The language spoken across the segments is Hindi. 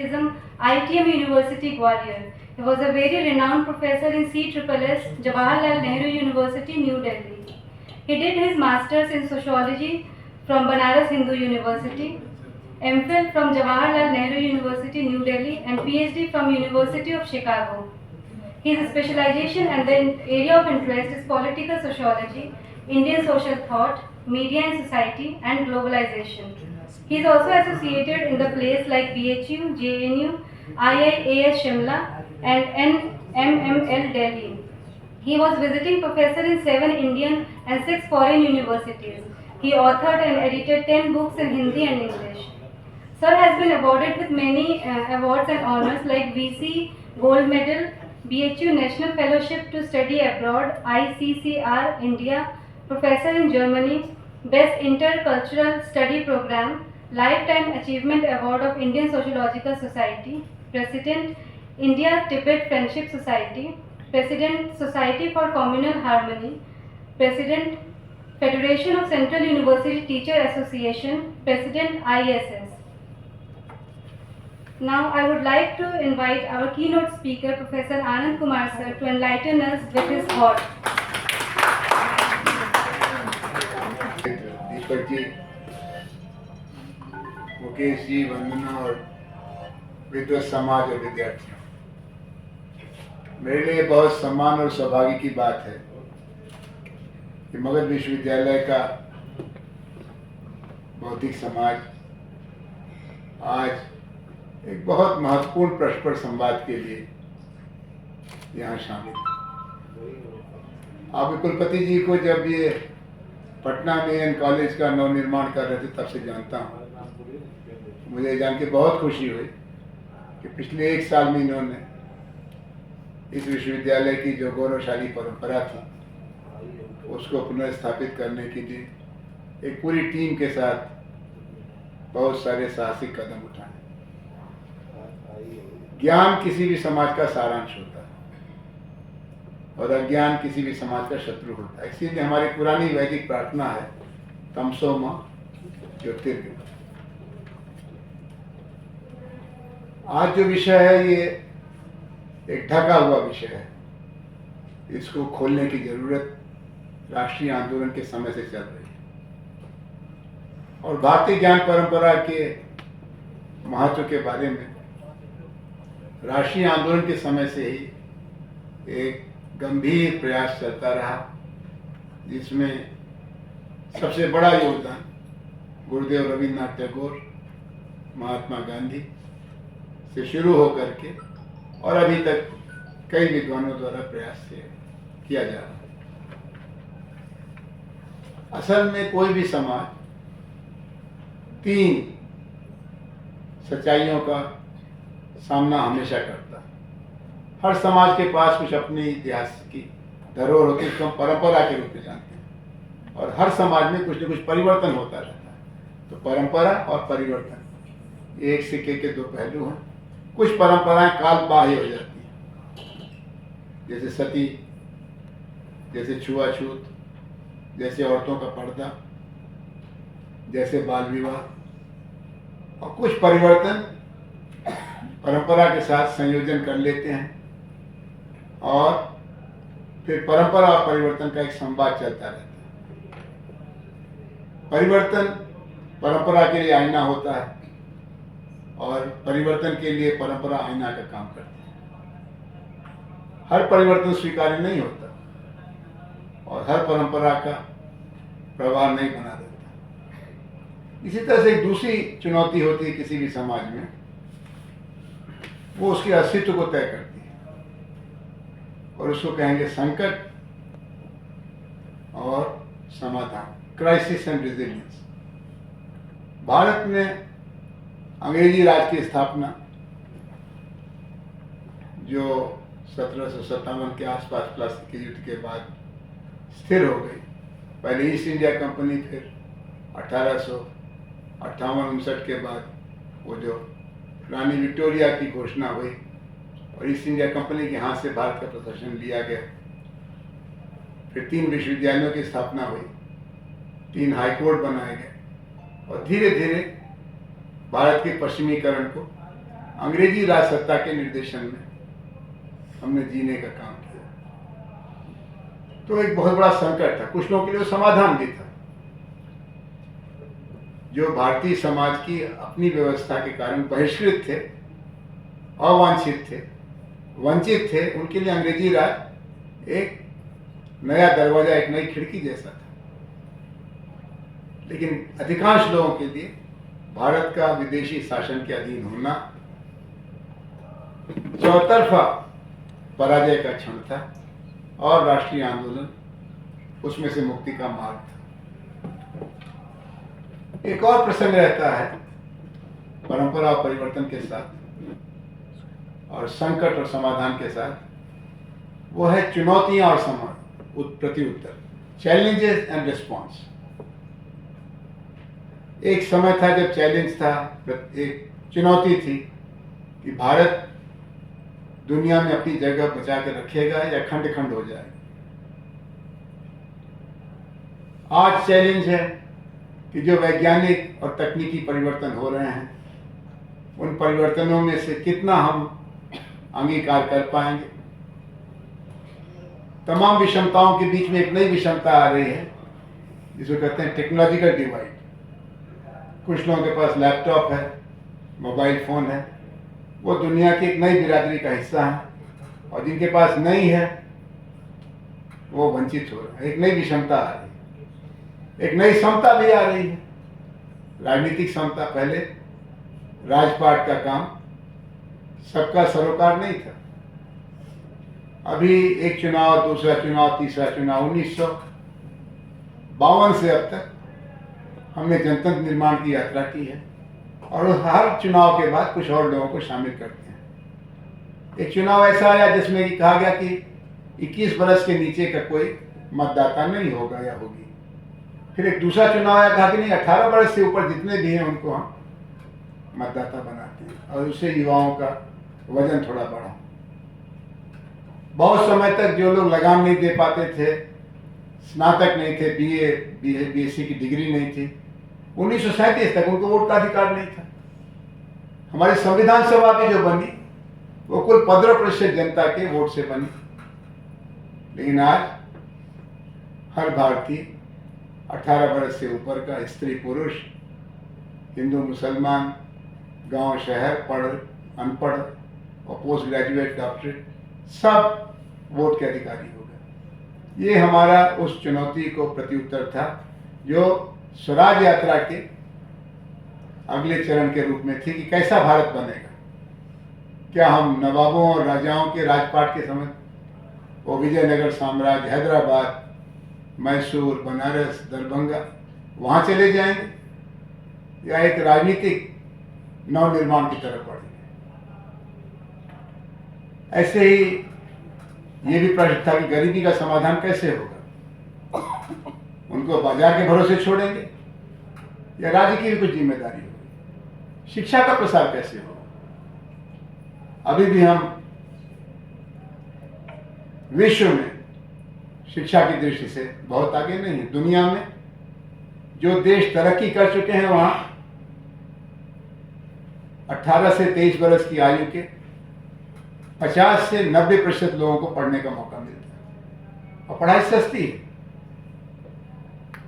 Journalism, ITM University, Gwalior. He was a very renowned professor in CSSS, Jawaharlal Nehru University, New Delhi. He did his Masters in Sociology from Banaras Hindu University, MPhil from Jawaharlal Nehru University, New Delhi, and PhD from University of Chicago. His specialization and the area of interest is political sociology, Indian social thought, media and society, and globalization. He is also associated in the places like BHU, JNU, IIAS Shimla, and NMML Delhi. He was visiting professor in 7 Indian and 6 foreign universities. He authored and edited 10 books in Hindi and English. Sir has been awarded with many awards and honors like VC Gold Medal, BHU National Fellowship to Study Abroad, ICCR India, Professor in Germany, Best Intercultural Study Program, Lifetime Achievement Award of Indian Sociological Society, President, India-Tibet Friendship Society, President, Society for Communal Harmony, President, Federation of Central University Teacher Association, President, ISS. Now I would like to invite our keynote speaker, Professor Anand Kumar sir, to enlighten us with his thoughts. Deepak ji, Mukesh ji, वंदना और विद्वत समाज और विद्यार्थियों, मेरे लिए बहुत सम्मान और सौभाग्य की बात है कि मगध विश्वविद्यालय का बौद्धिक समाज आज एक बहुत महत्वपूर्ण प्रश्न पर संवाद के लिए यहाँ शामिल है। आपके कुलपति जी को जब ये पटना में कॉलेज का नवनिर्माण कर रहे थे तब से जानता हूँ। मुझे जान के बहुत खुशी हुई कि पिछले 1 साल में इन्होंने इस विश्वविद्यालय की जो गौरवशाली परंपरा थी उसको पुनर्स्थापित करने के लिए एक पूरी टीम के साथ बहुत सारे साहसिक कदम उठाए। ज्ञान किसी भी समाज का सारांश होता है और अज्ञान किसी भी समाज का शत्रु होता है। इसीलिए हमारी पुरानी वैदिक प्रार्थना है, तमसो मा ज्योतिर्गमय। आज जो विषय है ये एक ढका हुआ विषय है, इसको खोलने की जरूरत राष्ट्रीय आंदोलन के समय से चल रही है और भारतीय ज्ञान परंपरा के महत्व के बारे में राष्ट्रीय आंदोलन के समय से ही एक गंभीर प्रयास चलता रहा, जिसमें सबसे बड़ा योगदान गुरुदेव रविन्द्रनाथ टैगोर, महात्मा गांधी से शुरू होकर के और अभी तक कई विद्वानों द्वारा प्रयास से किया जा रहा है। असल में कोई भी समाज 3 सच्चाइयों का सामना हमेशा करता है। हर समाज के पास कुछ अपने इतिहास की धरोहर होती है, इसको हम परंपरा के रूप में जानते हैं, और हर समाज में कुछ न कुछ परिवर्तन होता रहता है। तो परंपरा और परिवर्तन एक सिक्के के 2 पहलू हैं। कुछ परंपराएं काल बाह्य हो जाती हैं, जैसे सती, जैसे छुआछूत, जैसे औरतों का पर्दा, जैसे बाल विवाह, और कुछ परिवर्तन परंपरा के साथ संयोजन कर लेते हैं और फिर परंपरा और परिवर्तन का एक संवाद चलता रहता है। परिवर्तन परंपरा के लिए आईना होता है और परिवर्तन के लिए परंपरा आईना का काम करती है। हर परिवर्तन स्वीकार्य नहीं होता और हर परंपरा का प्रभाव नहीं बना देता। इसी तरह से एक दूसरी चुनौती होती है किसी भी समाज में, वो उसके अस्तित्व को तय करती है और उसको कहेंगे संकट और समाधान, क्राइसिस एंड रेजिलियंस। भारत में अंग्रेजी राज की स्थापना जो 1757 के आसपास प्लासी के युद्ध के बाद स्थिर हो गई। पहले ईस्ट इंडिया कंपनी, फिर 1858-59 के बाद वो जो रानी विक्टोरिया की घोषणा हुई और ईस्ट इंडिया कंपनी के हाथ से भारत का प्रशासन लिया गया। फिर 3 विश्वविद्यालयों की स्थापना हुई, 3 हाईकोर्ट बनाए गए और धीरे धीरे भारत के पश्चिमीकरण को अंग्रेजी राज सत्ता के निर्देशन में हमने जीने का काम किया। तो एक बहुत बड़ा संकट था, कुछ लोगों के लिए समाधान भी था। जो भारतीय समाज की अपनी व्यवस्था के कारण बहिष्कृत थे, अवांछित थे, वंचित थे, उनके लिए अंग्रेजी राज एक नया दरवाजा, एक नई खिड़की जैसा था। लेकिन अधिकांश लोगों के लिए भारत का विदेशी शासन के अधीन होना चौतरफा पराजय का क्षण था और राष्ट्रीय आंदोलन उसमें से मुक्ति का मार्ग था। एक और प्रसंग रहता है परंपरा और परिवर्तन के साथ और संकट और समाधान के साथ, वो है चुनौतियां और प्रत्युत्तर, चैलेंजेस एंड रिस्पॉन्स। एक समय था जब चैलेंज था, एक चुनौती थी कि भारत दुनिया में अपनी जगह बचा के रखेगा या खंड खंड हो जाएगा। आज चैलेंज है कि जो वैज्ञानिक और तकनीकी परिवर्तन हो रहे हैं, उन परिवर्तनों में से कितना हम अंगीकार कर पाएंगे। तमाम विषमताओं के बीच में एक नई विषमता आ रही है जिसको कहते हैं टेक्नोलॉजिकल डिवाइड। कुछ लोगों के पास लैपटॉप है, मोबाइल फोन है, वो दुनिया की एक नई बिरादरी का हिस्सा है, और जिनके पास नहीं है वो वंचित हो रहे हैं। एक नई विषमता आ रही है, एक नई समता भी आ रही है, राजनीतिक समता। पहले राजपाट का काम सबका सरोकार नहीं था। अभी एक चुनाव, दूसरा चुनाव, तीसरा चुनाव, 1952 से अब तक हमने जनतंत्र निर्माण की यात्रा की है, और हर चुनाव के बाद कुछ और लोगों को शामिल करते हैं। एक चुनाव ऐसा आया जिसमें कि कहा गया कि 21 बरस के नीचे का कोई मतदाता नहीं होगा या होगी। फिर एक दूसरा चुनाव आया, कहा कि नहीं, 18 बरस से ऊपर जितने भी हैं उनको हम मतदाता बनाते हैं, और उससे युवाओं का वजन थोड़ा बढ़ा। बहुत समय तक जो लोग लगाम नहीं दे पाते थे, स्नातक नहीं थे, बीएससी की डिग्री नहीं थी, 1937 तक उनको वोट का अधिकार नहीं था। हमारी संविधान सभा भी जो बनी वो कुल 15% जनता के वोट से बनी। लेकिन आज हर भारतीय 18 बरस से ऊपर का, स्त्री पुरुष, हिंदू मुसलमान, गांव शहर, पढ़ अनपढ़ और पोस्ट ग्रेजुएट, डॉक्टरेट, सब वोट के अधिकारी हो गए। ये हमारा उस चुनौती को प्रत्युत्तर था जो स्वराज यात्रा के अगले चरण के रूप में थी कि कैसा भारत बनेगा। क्या हम नवाबों और राजाओं के राजपाट के समय, वो विजयनगर साम्राज्य, हैदराबाद, मैसूर, बनारस, दरभंगा, वहां चले जाएंगे, या एक राजनीतिक नवनिर्माण की तरफ बढ़ेंगे। ऐसे ही ये भी प्रश्न था कि गरीबी का समाधान कैसे होगा। उनको बाजार के भरोसे छोड़ेंगे या राज्य की भी कुछ जिम्मेदारी होगी। शिक्षा का प्रसार कैसे होगा। अभी भी हम विश्व में शिक्षा की दृष्टि से बहुत आगे नहीं है। दुनिया में जो देश तरक्की कर चुके हैं, वहां 18 से 23 बरस की आयु के 50 से 90% लोगों को पढ़ने का मौका मिलता है, और पढ़ाई सस्ती है,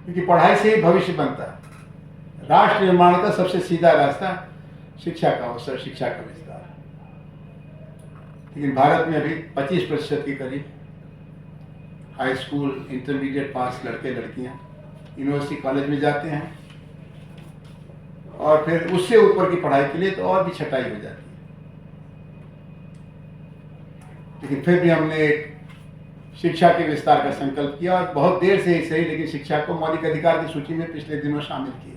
क्योंकि पढ़ाई से ही भविष्य बनता है। राष्ट्र निर्माण का सबसे सीधा रास्ता शिक्षा का अवसर, शिक्षा का विस्तार। लेकिन भारत में अभी 25% के करीब हाई स्कूल, इंटरमीडिएट पास लड़के लड़कियां यूनिवर्सिटी कॉलेज में जाते हैं, और फिर उससे ऊपर की पढ़ाई के लिए तो और भी छटाई हो जाती है। लेकिन फिर भी हमने एक शिक्षा के विस्तार का संकल्प किया, और बहुत देर से ही सही, लेकिन शिक्षा को मौलिक अधिकार की सूची में पिछले दिनों शामिल किया।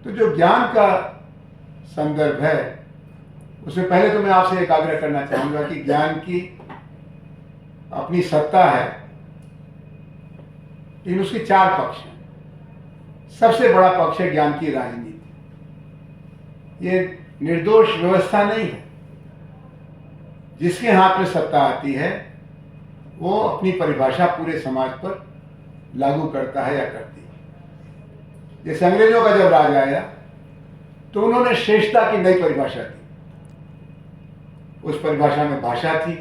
तो जो ज्ञान का संदर्भ है, उसमें पहले तो मैं आपसे एक आग्रह करना चाहूंगा कि ज्ञान की अपनी सत्ता है, लेकिन उसके 4 पक्ष हैं। सबसे बड़ा पक्ष है ज्ञान की राजनीति। ये निर्दोष व्यवस्था नहीं है। जिसके हाथ में सत्ता आती है वो अपनी परिभाषा पूरे समाज पर लागू करता है या करती है। जैसे अंग्रेजों का जब राज आया तो उन्होंने श्रेष्ठता की नई परिभाषा दी। उस परिभाषा में भाषा थी,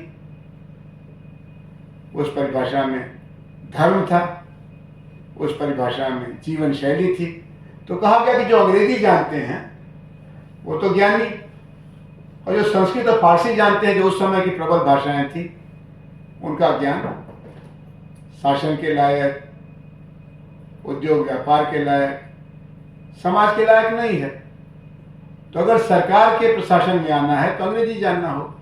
उस परिभाषा में धर्म था, उस परिभाषा में जीवन शैली थी। तो कहा गया कि जो अंग्रेजी जानते हैं वो तो ज्ञानी, और जो संस्कृत और फारसी जानते हैं, जो उस समय की प्रबल भाषाएं थी, उनका ज्ञान शासन के लायक, उद्योग व्यापार के लायक, समाज के लायक नहीं है। तो अगर सरकार के प्रशासन में आना है तो अंग्रेजी जानना हो।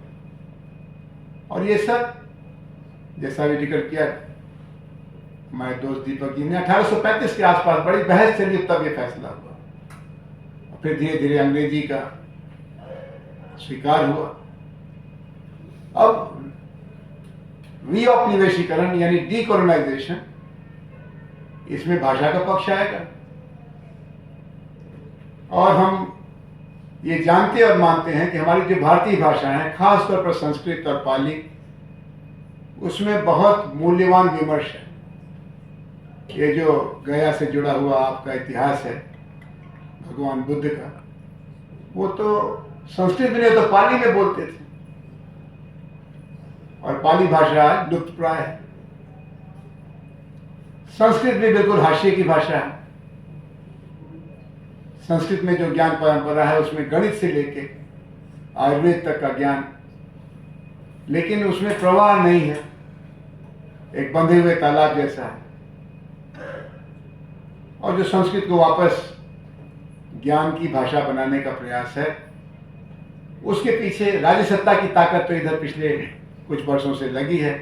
और ये सब जैसा भी जिक्र किया हमारे दोस्त दीपक जी ने, 1835 के आसपास बड़ी बहस चली, तब ये फैसला हुआ। और फिर धीरे धीरे अंग्रेजी का स्वीकार हुआ। अब विऔपनिवेशीकरण यानी डीकोलोनाइजेशन, इसमें भाषा का पक्ष आएगा। और हम ये जानते और मानते हैं कि हमारी जो भारतीय भाषाएं हैं, खासतौर पर संस्कृत और पाली, उसमें बहुत मूल्यवान विमर्श है। ये जो गया से जुड़ा हुआ आपका इतिहास है भगवान बुद्ध का, वो तो संस्कृत में नहीं तो पाली में बोलते थे, और पाली भाषा लुप्त प्राय है। संस्कृत भी बिल्कुल हाशिए की भाषा है। संस्कृत में जो ज्ञान परंपरा है उसमें गणित से लेके आयुर्वेद तक का ज्ञान, लेकिन उसमें प्रवाह नहीं है, एक बंधे हुए तालाब जैसा है। और जो संस्कृत को वापस ज्ञान की भाषा बनाने का प्रयास है, उसके पीछे राज्य सत्ता की ताकत तो इधर पिछले कुछ वर्षों से लगी है,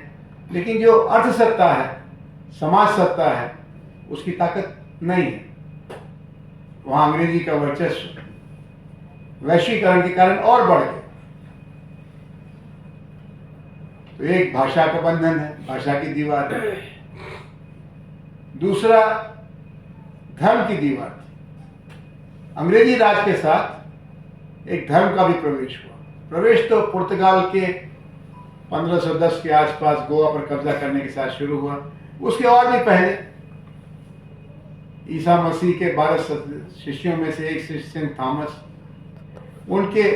लेकिन जो अर्थ सत्ता है, समाज सत्ता है, उसकी ताकत नहीं है। वहां अंग्रेजी का वर्चस्व वैश्वीकरण के कारण और बढ़ गया। तो एक भाषा का बंधन है, भाषा की दीवार है। दूसरा धर्म की दीवार थी। अंग्रेजी राज के साथ एक धर्म का भी प्रवेश हुआ। प्रवेश तो पुर्तगाल के 1510 के आसपास गोवा पर कब्जा करने के साथ शुरू हुआ। उसके और भी पहले ईसा मसीह के 12 शिष्यों में से एक शिष्य सेंट थॉमस, उनके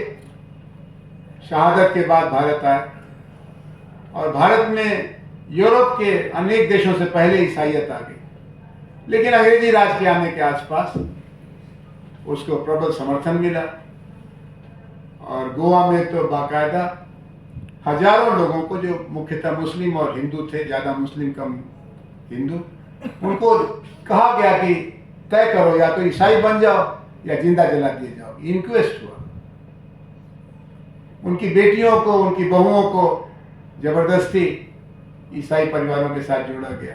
शहादत के बाद भारत आए, और भारत में यूरोप के अनेक देशों से पहले ईसाइयत आ गई। लेकिन अंग्रेजी राज के आने के आसपास उसको प्रबल समर्थन मिला, और गोवा में तो बाकायदा हजारों लोगों को, जो मुख्यतः मुस्लिम और हिंदू थे, ज़्यादा मुस्लिम कम हिंदू, उनको कहा गया कि तय करो, या तो ईसाई बन जाओ या जिंदा जला दिए जाओ। इंक्वेस्ट हुआ। उनकी बेटियों को, उनकी बहुओं को जबरदस्ती ईसाई परिवारों के साथ जोड़ा गया।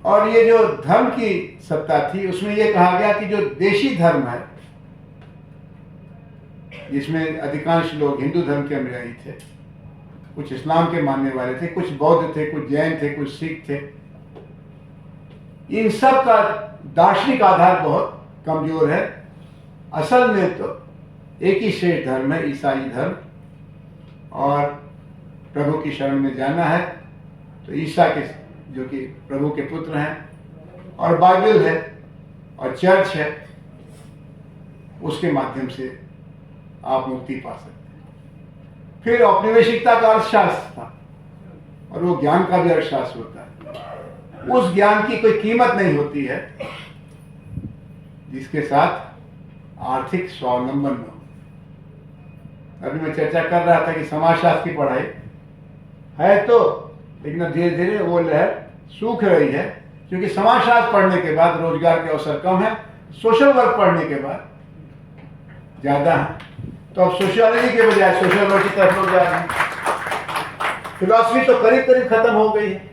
और ये जो धर्म की सत्ता थी, उसमें यह कहा गया कि जो देशी धर्म है, जिसमें अधिकांश लोग हिंदू धर्म के अनुयायी थे, कुछ इस्लाम के मानने वाले थे, कुछ बौद्ध थे, कुछ जैन थे, कुछ सिख थे, इन सब का दार्शनिक आधार बहुत कमजोर है। असल में तो एक ही श्रेष्ठ धर्म है, ईसाई धर्म, और प्रभु की शरण में जाना है तो ईसा के, जो कि प्रभु के पुत्र हैं, और बाइबल है और चर्च है, उसके माध्यम से आप मुक्ति पा सकते हैं। फिर औपनिवेशिकता का अर्थशास्त्र था, और वो ज्ञान का भी अर्थशास्त्र होता है। उस ज्ञान की कोई कीमत नहीं होती है जिसके साथ आर्थिक स्वावलंबन न हो। अभी मैं चर्चा कर रहा था कि समाजशास्त्र की पढ़ाई है तो, लेकिन धीरे धीरे वो लहर सूख रही है, क्योंकि समाजशास्त्र पढ़ने के बाद रोजगार के अवसर कम है, सोशल वर्क पढ़ने के बाद ज्यादा है। तो अब सोशियोलॉजी के बजाय सोशल वर्क की तरफ लोग जा रहे हैं। फिलॉसफी तो करीब करीब खत्म हो गई है,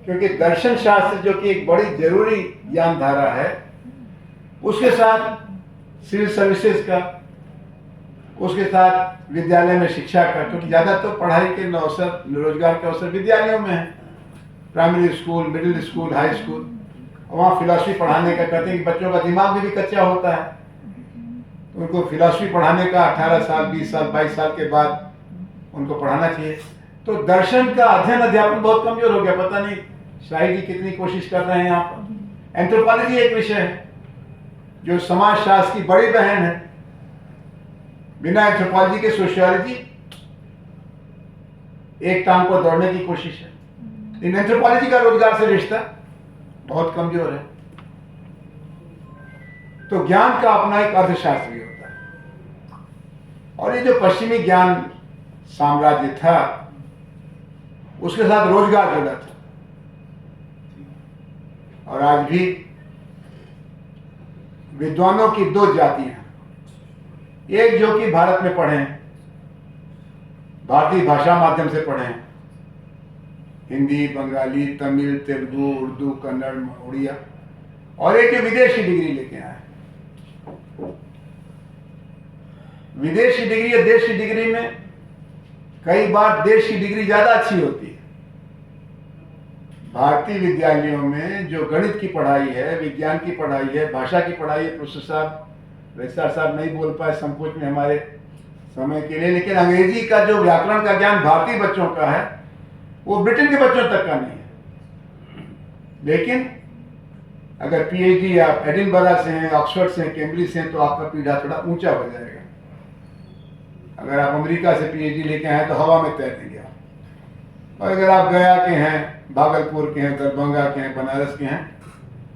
क्योंकि दर्शन शास्त्र, जो कि एक बड़ी जरूरी ज्ञान धारा है, उसके साथ सिविल सर्विसेज का, उसके साथ विद्यालय में शिक्षा का, क्योंकि ज्यादा तो पढ़ाई के अवसर, रोजगार के अवसर विद्यालयों में है, primary school, middle school, high school. वहाँ फिलॉसफी पढ़ाने का कहते हैं कि बच्चों का दिमाग भी कच्चा होता है, तो उनको फिलॉसफी पढ़ाने का 18 साल, 20 साल, 22 साल के बाद उनको पढ़ाना चाहिए। तो दर्शन का अध्ययन अध्यापन बहुत कमजोर हो गया। पता नहीं शाही जी कितनी कोशिश कर रहे हैं यहाँ पर। एंथ्रोपोलॉजी एक विषय है, जो समाजशास्त्र की बड़ी बहन है। बिना एंथ्रोपोलॉजी के सोशियोलॉजी एक टांग पर दौड़ने की कोशिश है। इन एंथ्रोपोलॉजी का रोजगार से रिश्ता बहुत कमजोर है। तो ज्ञान का अपना एक अर्थशास्त्र भी होता है। और ये जो पश्चिमी ज्ञान साम्राज्य था उसके साथ रोजगार जुड़ा था। और आज भी विद्वानों की दो जातियां, एक जो कि भारत में पढ़े हैं, भारतीय भाषा माध्यम से पढ़े हैं, हिंदी, बंगाली, तमिल, तेलुगु, उर्दू, कन्नड़, उड़िया, और एक विदेशी डिग्री लेके आए। विदेशी डिग्री या देश की डिग्री में कई बार देश की डिग्री ज्यादा अच्छी होती है। भारतीय विद्यालयों में जो गणित की पढ़ाई है, विज्ञान की पढ़ाई है, भाषा की पढ़ाई है, प्रोफेसर साहब, रजिस्ट्रार साहब नहीं बोल पाए संकोच में हमारे समय के लिए, लेकिन अंग्रेजी का जो व्याकरण का ज्ञान भारतीय बच्चों का है वो ब्रिटेन के बच्चों तक का नहीं है। लेकिन अगर पीएचडी आप एडिनबरा से हैं, ऑक्सफोर्ड से हैं, कैम्ब्रिज से हैं, तो आपका पीढ़ा थोड़ा ऊंचा हो जाएगा। अगर आप अमेरिका से पीएचडी लेके आए तो हवा में तैर देंगे आप। और अगर आप गया के हैं, भागलपुर के हैं, दरभंगा के हैं, बनारस के हैं,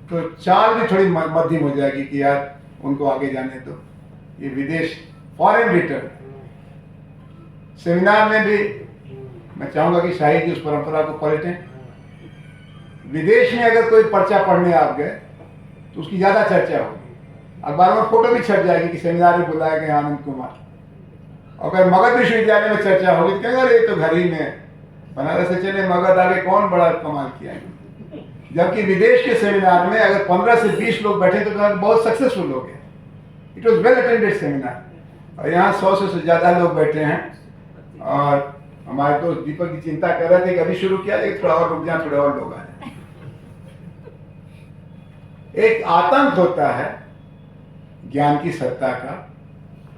तो चाल भी थोड़ी मध्यम हो जाएगी कि यार उनको आगे जाने दो। ये विदेश फॉरेन रिटर्न सेमिनार में भी मैं चाहूंगा कि शाहिद जी उस परंपरा को पलटें। विदेश में अगर कोई पर्चा पढ़ने आप गए तो उसकी ज्यादा चर्चा होगी, अखबार में फोटो भी छप जाएगी कि सेमिनार में बुलाए गए आनंद कुमार। अगर मगध विश्वविद्यालय में चर्चा होगी तो कहेंगे ये तो घर ही में, बनारस से चले मगध आगे कौन बड़ा कमाल किया है। जबकि विदेश के सेमिनार में अगर 15 से 20 लोग बैठे तो बहुत सक्सेसफुल हो गए। It was well attended seminar. और यहाँ 100 से ज्यादा लोग बैठे हैं। और हमारे दोस्त दीपक की चिंता कर रहे थे कि अभी शुरू किया, लेकिन थोड़ा और रुक जाए, थोड़े और लोग आए। एक आतंक होता है ज्ञान की सत्ता का,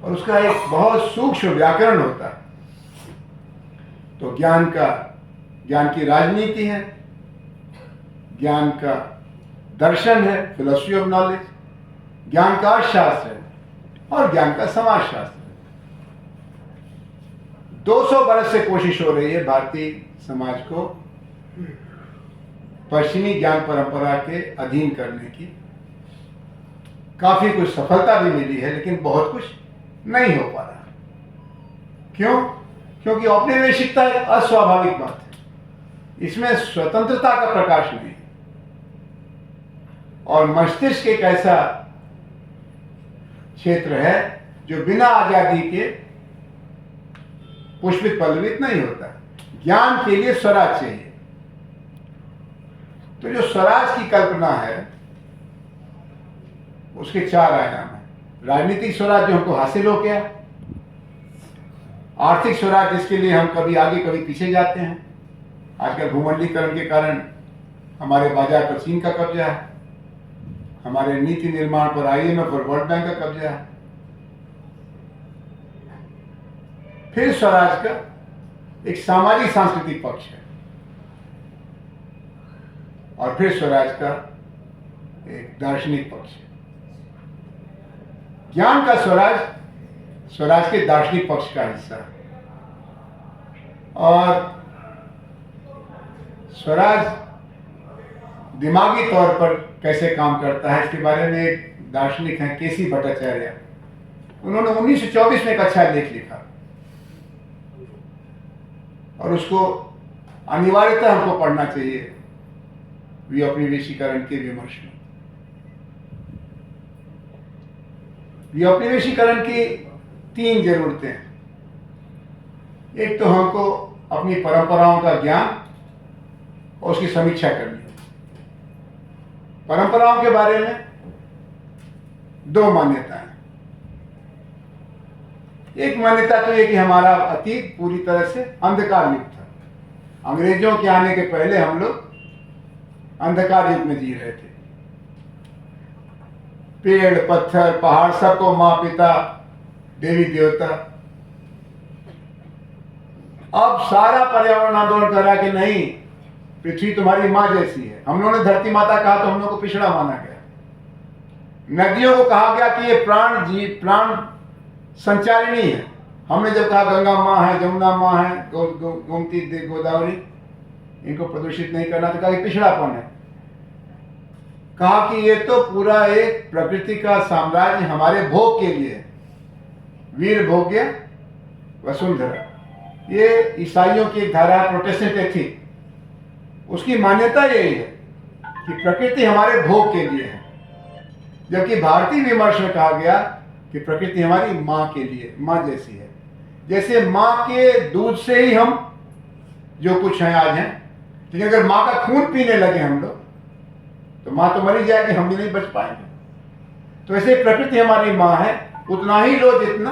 और उसका एक बहुत सूक्ष्म व्याकरण होता है। तो ज्ञान की राजनीति है, ज्ञान का दर्शन है, फिलोसफी ऑफ नॉलेज, ज्ञान का अर्थशास्त्र है, और ज्ञान का समाजशास्त्र है। 200 वर्ष से कोशिश हो रही है भारतीय समाज को पश्चिमी ज्ञान परंपरा के अधीन करने की। काफी कुछ सफलता भी मिली है, लेकिन बहुत कुछ नहीं हो पा रहा। क्यों? क्योंकि औपनिवेशिकता एक अस्वाभाविक बात है, इसमें स्वतंत्रता का प्रकाश नहीं है। और मस्तिष्क एक ऐसा क्षेत्र है जो बिना आजादी के पुष्पित पल्लवित नहीं होता। ज्ञान के लिए स्वराज चाहिए। तो जो स्वराज की कल्पना है उसके 4 आयाम है। राजनीतिक स्वराज जो हमको हासिल हो गया, आर्थिक स्वराज जिसके लिए हम कभी आगे कभी पीछे जाते हैं। आजकल भूमंडलीकरण के कारण हमारे बाजार पर चीन का कब्जा है, हमारे नीति निर्माण पर IMF और वर्ल्ड बैंक का कब्जा है। फिर स्वराज का एक सामाजिक सांस्कृतिक पक्ष है, और फिर स्वराज का एक दार्शनिक पक्ष है। ज्ञान का स्वराज के दार्शनिक पक्ष का हिस्सा है। और स्वराज दिमागी तौर पर कैसे काम करता है इसके बारे में एक दार्शनिक हैं केसी भट्टाचार्य। उन्होंने 1924 में एक अच्छा लेख लिखा, और उसको अनिवार्यतः हमको पढ़ना चाहिए विऔपनिवेशीकरण के विमर्श में। विऔपनिवेशीकरण की 3 जरूरतें हैं। एक तो हमको अपनी परंपराओं का ज्ञान और उसकी समीक्षा करनी है। परंपराओं के बारे में 2 मान्यताएं। एक मान्यता तो ये कि हमारा अतीत पूरी तरह से अंधकार युग था। अंग्रेजों के आने के पहले हम लोग अंधकार युग में जी रहे थे। पेड़, पत्थर, पहाड़ सबको माँ, पिता, देवी देवता। अब सारा पर्यावरण आंदोलन कर रहा कि नहीं, पृथ्वी तुम्हारी माँ जैसी है। हम लोगों ने धरती माता कहा तो हम लोग को पिछड़ा माना गया। नदियों को कहा गया कि ये प्राण संचारिणी है। हमने जब कहा गंगा माँ है, जमुना माँ है, गोमती, गोदावरी, इनको प्रदूषित नहीं करना, तो कहा कि पिछड़ापन है। कहा कि ये तो पूरा एक प्रकृति का साम्राज्य हमारे भोग के लिए है। वीर भोग्य वसुंधरा, ये ईसाइयों की एक धारा है, प्रोटेस्टेंट एथिक। उसकी मान्यता यही है कि प्रकृति हमारे भोग के लिए है, जबकि भारतीय विमर्श में कहा गया कि प्रकृति हमारी माँ के लिए, माँ जैसी है। जैसे माँ के दूध से ही हम जो कुछ हैं आज हैं, लेकिन अगर माँ का खून पीने लगे हम लोग तो माँ तो मरी जाएगी, हम भी नहीं बच पाएंगे। तो ऐसे प्रकृति हमारी माँ है, उतना ही लो जितना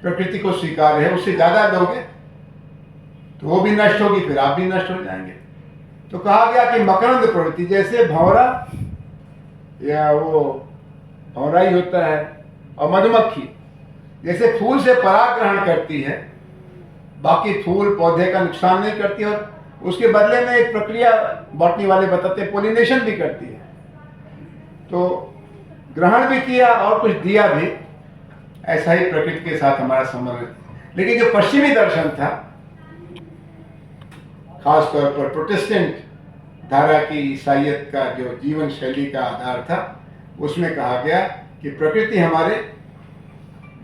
प्रकृति को स्वीकार है। उससे ज्यादा लोगे तो वो भी नष्ट होगी, फिर आप भी नष्ट हो जाएंगे। तो कहा गया कि मकरंद प्रवृत्ति, जैसे भंवरा या वो भंवरा ही होता है, और मधुमक्खी जैसे फूल से पराग ग्रहण करती है, बाकी फूल पौधे का नुकसान नहीं करती, और उसके बदले में एक प्रक्रिया बॉटनी वाले बताते हैं, पोलिनेशन भी करती है। तो ग्रहण भी किया और कुछ दिया भी। ऐसा ही प्रकृति के साथ हमारा संबंध है। लेकिन जो पश्चिमी दर्शन था, खासतौर पर प्रोटेस्टेंट धारा की ईसाइयत का जो जीवन शैली का आधार था, उसमें कहा गया कि प्रकृति हमारे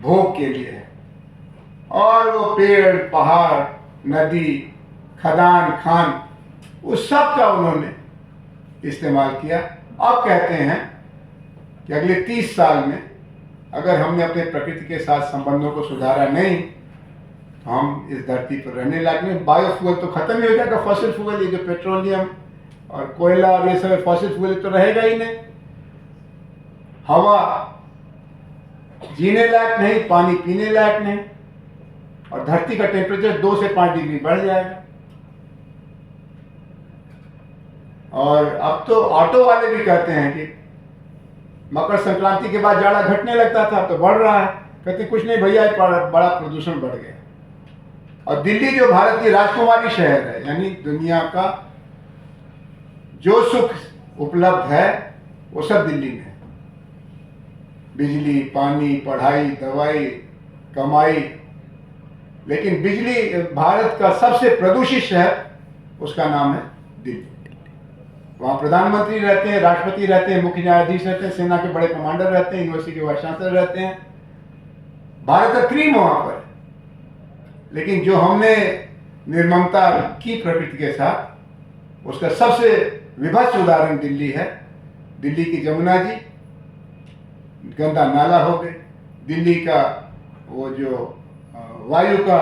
भोग के लिए है, और वो पेड़, पहाड़, नदी, खदान, खान, उस सब का उन्होंने इस्तेमाल किया। अब कहते हैं कि अगले 30 साल में अगर हमने अपने प्रकृति के साथ संबंधों को सुधारा नहीं तो हम इस धरती पर रहने लायक नहीं। बायोफ्यूल तो खत्म ही हो जाएगा, फॉसिल फ्यूल, ये जो पेट्रोलियम और कोयला और ये सब फॉसिल फ्यूल तो रहेगा ही नहीं। हवा जीने लायक नहीं, पानी पीने लायक नहीं, और धरती का टेम्परेचर 2 से 5 डिग्री बढ़ जाएगा। और अब तो ऑटो वाले भी कहते हैं कि मकर संक्रांति के बाद जाड़ा घटने लगता था, अब तो बढ़ रहा है। कहते कुछ नहीं भैया, बड़ा प्रदूषण बढ़ गया। और दिल्ली जो भारत की राजकुमारी शहर है, यानी दुनिया का जो सुख उपलब्ध है वो सब दिल्ली में है। बिजली, पानी, पढ़ाई, दवाई, कमाई। लेकिन बिजली, भारत का सबसे प्रदूषित शहर, उसका नाम है दिल्ली। वहाँ प्रधानमंत्री रहते हैं, राष्ट्रपति रहते हैं, मुख्य न्यायाधीश रहते हैं, सेना के बड़े कमांडर रहते हैं, यूनिवर्सिटी के वाइस चांसलर रहते हैं। भारत का क्रीम वहाँ पर। लेकिन जो हमने निर्ममता की प्रकृति के साथ, उसका सबसे विभत्स उदाहरण दिल्ली है। दिल्ली की जमुना जी गंदा नाला हो गए। दिल्ली का वो जो वायु का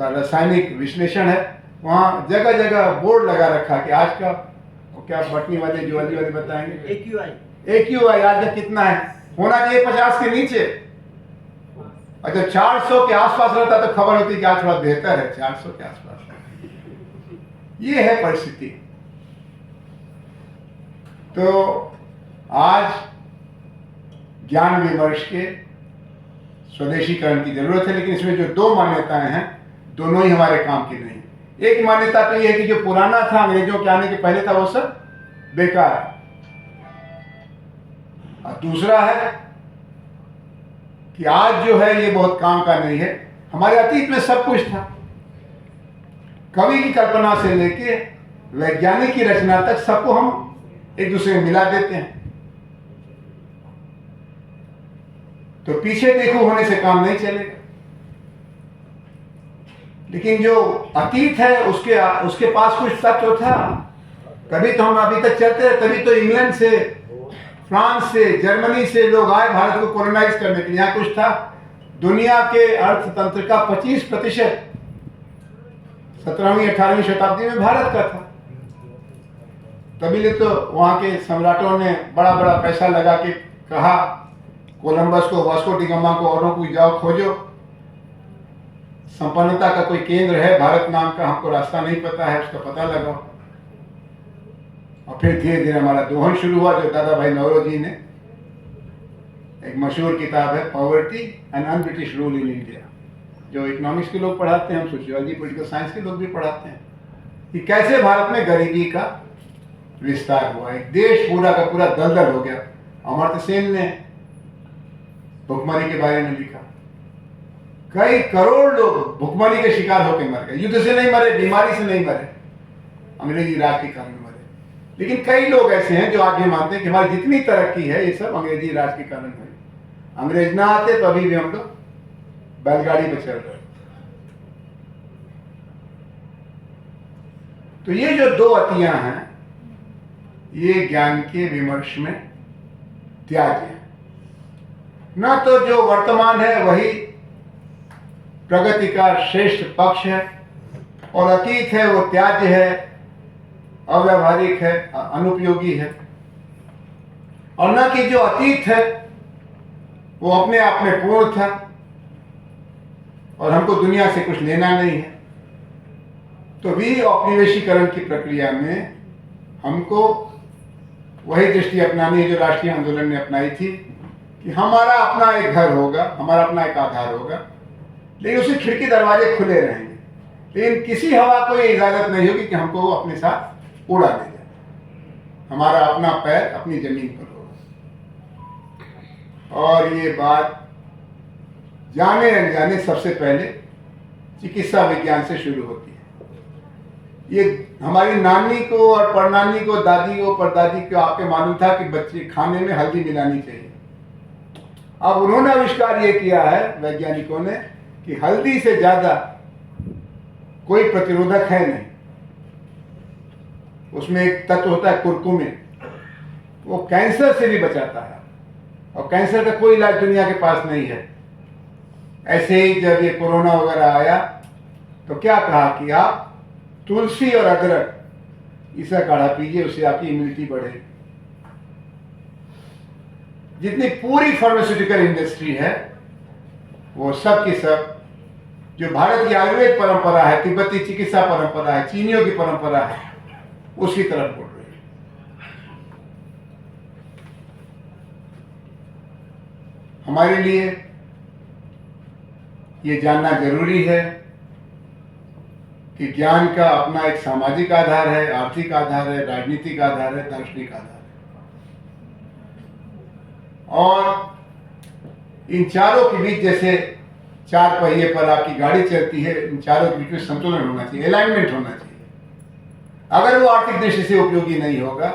रासायनिक विश्लेषण है, वहाँ जगह जगह बोर्ड लगा रखा कि आज का, क्या बटनी वाले ज्वेलरी वाले बताएंगे, AQI आज का कितना है, होना चाहिए 50 के नीचे। और जब 400 के आसपास रहता तो खबर होती कि आज थोड़ा बेहतर है, 400 के आसपास। ये है परिस्थिति। तो आज ज्ञान विमर्श के स्वदेशीकरण की जरूरत है, लेकिन इसमें जो 2 मान्यताएं हैं, दोनों ही हमारे काम की नहीं। एक मान्यता तो यह है कि जो पुराना था, अंग्रेजों के आने के पहले था, वो सब बेकार है। और दूसरा है कि आज जो है ये बहुत काम का नहीं है। हमारे अतीत में सब कुछ था, कवि की कल्पना से लेके वैज्ञानिक की रचना तक, सबको हम एक दूसरे में मिला देते हैं। तो पीछे देखो होने से काम नहीं चलेगा। लेकिन जो अतीत है उसके पास कुछ तत्व था, तभी तो हम अभी तक चलते रहे। तभी तो इंग्लैंड से, फ्रांस से, जर्मनी से लोग आए भारत को कॉलोनाइज करने के लिए। यहाँ कुछ था। दुनिया के अर्थतंत्र का 25% 17वीं 18वीं शताब्दी में भारत का था। तभी तो वहाँ के सम्राटों ने बड़ा बड़ा पैसा लगा के कहा कोलंबस को, वास्को डी गामा को, औरों को जाओ खोजो, संपन्नता का कोई केंद्र है भारत नाम का, हमको रास्ता नहीं पता है, उसका पता लगाओ। और फिर धीरे धीरे हमारा दोहन शुरू हुआ, जो दादा भाई नौरोजी ने, एक मशहूर किताब है poverty and un-British rule in India, जो इकोनॉमिक्स के लोग पढ़ाते हैं, हम सोशियोलॉजी, पॉलिटिकल साइंस के लोग भी पढ़ाते हैं, कि कैसे भारत में गरीबी का विस्तार हुआ, एक देश पूरा का पूरा दलदल हो गया। अमर्त्य सेन ने भुखमरी के बारे में लिखा, कई करोड़ लोग भुखमरी के शिकार होकर मर गए। युद्ध से नहीं मरे, बीमारी से नहीं मरे, अंग्रेजी राज के कारण मरे। लेकिन कई लोग ऐसे हैं जो आज भी मानते हैं कि हमारी जितनी तरक्की है ये सब अंग्रेजी राज के कारण हुई। अंग्रेज ना आते तो अभी भी हम लोग बैलगाड़ी पे चल रहे। तो ये जो दो अतियां हैं, ये ज्ञान के विमर्श में त्याज्य है। न तो जो वर्तमान है वही प्रगति का श्रेष्ठ पक्ष है, और अतीत है वो त्याज्य है, अव्यावहारिक है, अनुपयोगी है। और न कि जो अतीत है वो अपने आप में पूर्ण था और हमको दुनिया से कुछ लेना नहीं है। तो वी औपनिवेशीकरण की प्रक्रिया में हमको वही दृष्टि अपनानी है जो राष्ट्रीय आंदोलन ने अपनाई थी कि हमारा अपना एक घर होगा, हमारा अपना एक आधार होगा, लेकिन उसके खिड़की दरवाजे खुले रहेंगे। लेकिन किसी हवा को ये इजाजत नहीं होगी कि हमको वो अपने साथ उड़ा ले जाए। हमारा अपना पैर अपनी जमीन पर होगा। और ये बात जाने अनजाने सबसे पहले चिकित्सा विज्ञान से शुरू होती है। ये हमारी नानी को और परनानी को, दादी को, परदादी को आपके मालूम था कि बच्चे खाने में हल्दी मिलानी चाहिए। अब उन्होंने आविष्कार ये किया है वैज्ञानिकों ने कि हल्दी से ज्यादा कोई प्रतिरोधक है नहीं। उसमें एक तत्व होता है कुरकुमिन, वो कैंसर से भी बचाता है, और कैंसर का कोई इलाज दुनिया के पास नहीं है। ऐसे ही जब ये कोरोना वगैरह आया तो क्या कहा कि आप तुलसी और अदरक इसका काढ़ा पीजिए, उससे आपकी इम्यूनिटी बढ़ेगी। जितनी पूरी फार्मास्यूटिकल इंडस्ट्री है वो सब की सब जो भारत की आयुर्वेद परंपरा है, तिब्बती चिकित्सा परंपरा है, चीनियों की परंपरा है, उसकी तरफ बढ़ रही है। हमारे लिए ये जानना जरूरी है कि ज्ञान का अपना एक सामाजिक आधार है, आर्थिक आधार है, राजनीतिक आधार है, दार्शनिक आधार है। और इन चारों के बीच जैसे चार पहिए पर आपकी गाड़ी चलती है, इन चारों के बीच में संतुलन होना चाहिए, अलाइनमेंट होना चाहिए। अगर वो आर्थिक दृष्टि से उपयोगी नहीं होगा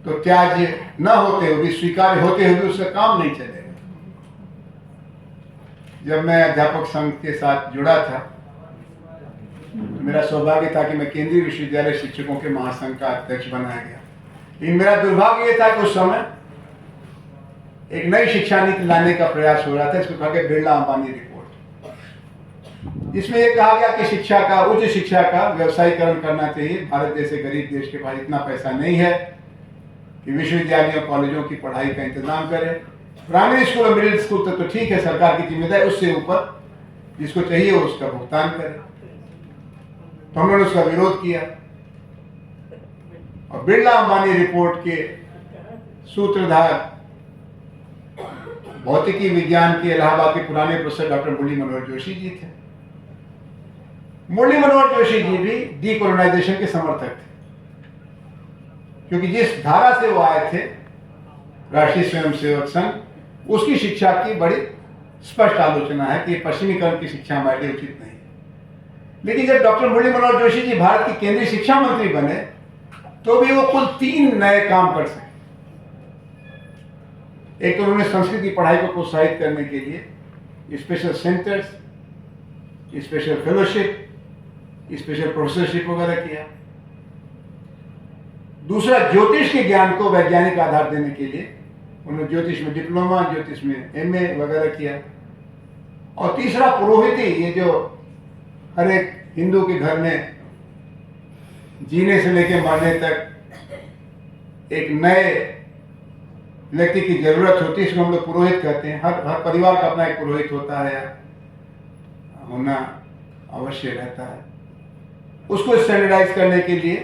तो त्याज्य न होते हुए भी, स्वीकार्य होते हुए भी उसका काम नहीं चलेगा। जब मैं अध्यापक संघ के साथ जुड़ा था तो मेरा सौभाग्य था कि मैं केंद्रीय विश्वविद्यालय शिक्षकों के महासंघ का अध्यक्ष बनाया गया। लेकिन मेरा दुर्भाग्य ये था कि उस समय एक नई शिक्षा नीति लाने का प्रयास हो रहा था, इसको कहा गया बिरला अंबानी रिपोर्ट। इसमें यह कहा गया कि शिक्षा का, उच्च शिक्षा का व्यवसायीकरण करना चाहिए। भारत जैसे गरीब देश के पास इतना पैसा नहीं है कि विश्वविद्यालयों कॉलेजों की पढ़ाई का इंतजाम करे। प्राइमरी स्कूल और मिडिल स्कूल तक तो ठीक है, सरकार की जिम्मेदारी, उससे ऊपर जिसको चाहिए वो उसका भुगतान करे। तो हम लोगों ने उसका विरोध किया और बिरला अंबानी रिपोर्ट के सूत्रधार भौतिकी विज्ञान के इलाहाबाद के पुराने प्रोफेसर डॉक्टर मुरली मनोहर जोशी जी थे। मुरली मनोहर जोशी जी भी डीकोलोनाइजेशन के समर्थक थे, क्योंकि जिस धारा से वो आए थे, राष्ट्रीय स्वयंसेवक संघ, उसकी शिक्षा की बड़ी स्पष्ट आलोचना है कि पश्चिमीकरण की शिक्षा हमारे लिए उचित नहीं। लेकिन जब डॉक्टर मुरली मनोहर जोशी जी भारत के केंद्रीय शिक्षा मंत्री बने तो भी वो कुल 3 नए काम कर सके। एक तो उन्होंने संस्कृत की पढ़ाई को प्रोत्साहित करने के लिए special centres, special fellowship, special professorship वगैरह किया। दूसरा, ज्योतिष के ज्ञान को वैज्ञानिक आधार देने के लिए उन्होंने ज्योतिष में डिप्लोमा, ज्योतिष में MA वगैरह किया। और तीसरा, पुरोहिती, ये जो हर एक हिंदू के घर में जीने से लेकर मरने तक एक नए व्यक्ति की जरूरत होती है, इसको हम लोग पुरोहित कहते हैं। हर परिवार का अपना एक पुरोहित होता है, होना अवश्य रहता है। उसको स्टैंडर्डाइज करने के लिए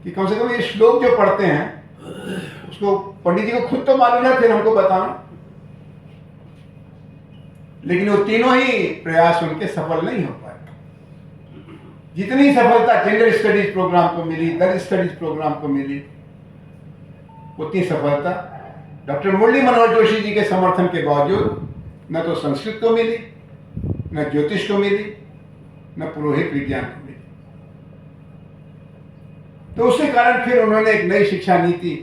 कि कम से कम ये श्लोक जो पढ़ते हैं उसको पंडित जी को खुद तो मालूम है, फिर हमको बताना। लेकिन वो तीनों ही प्रयास उनके सफल नहीं हो पाए। जितनी सफलता जेंडर स्टडीज प्रोग्राम को मिली, दलित स्टडीज प्रोग्राम को मिली, उतनी सफलता डॉक्टर मुरली मनोहर जोशी जी के समर्थन के बावजूद न तो संस्कृत को मिली, न ज्योतिष को मिली, न पुरोहित विज्ञान को मिली। तो उसके कारण फिर उन्होंने एक नई शिक्षा नीति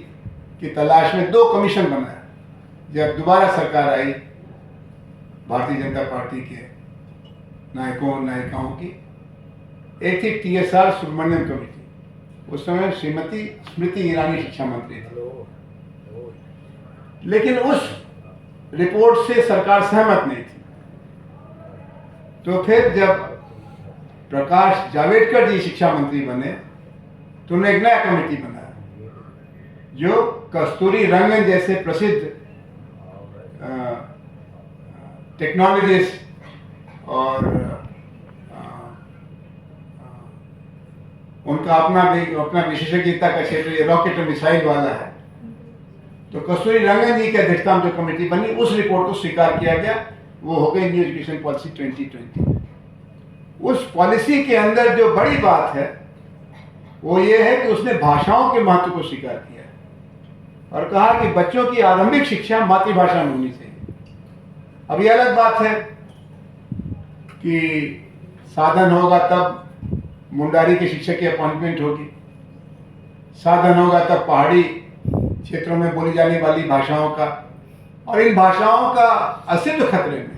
की तलाश में 2 कमीशन बनाया। जब दोबारा सरकार आई भारतीय जनता पार्टी के नायकों नायिकाओं की, एक थी TSR सुब्रमण्यम कमेटी, उस समय श्रीमती स्मृति ईरानी शिक्षा मंत्री थी। लेकिन उस रिपोर्ट से सरकार सहमत नहीं थी। तो फिर जब प्रकाश जावड़ेकर जी शिक्षा मंत्री बने तो उन्होंने एक नया कमेटी बनाया जो कस्तूरी रंगन जैसे प्रसिद्ध टेक्नोलॉजिस्ट और उनका अपना विशेषज्ञता का क्षेत्र ये रॉकेट और मिसाइल वाला है। तो कस्तूरी रंगन जी की अध्यक्षता में जो कमेटी बनी, उस रिपोर्ट को स्वीकार किया गया। वो हो गई न्यू एजुकेशन पॉलिसी 2020। उस पॉलिसी के अंदर जो बड़ी बात है वो ये है कि उसने भाषाओं के महत्व को स्वीकार किया और कहा कि बच्चों की आरंभिक शिक्षा मातृभाषा में होनी चाहिए। अब ये अलग बात है कि साधन होगा तब मुंडारी के शिक्षक की अपॉइंटमेंट होगी, साधन होगा तब पहाड़ी क्षेत्रों में बोली जाने वाली भाषाओं का, और इन भाषाओं का अस्तित्व खतरे में।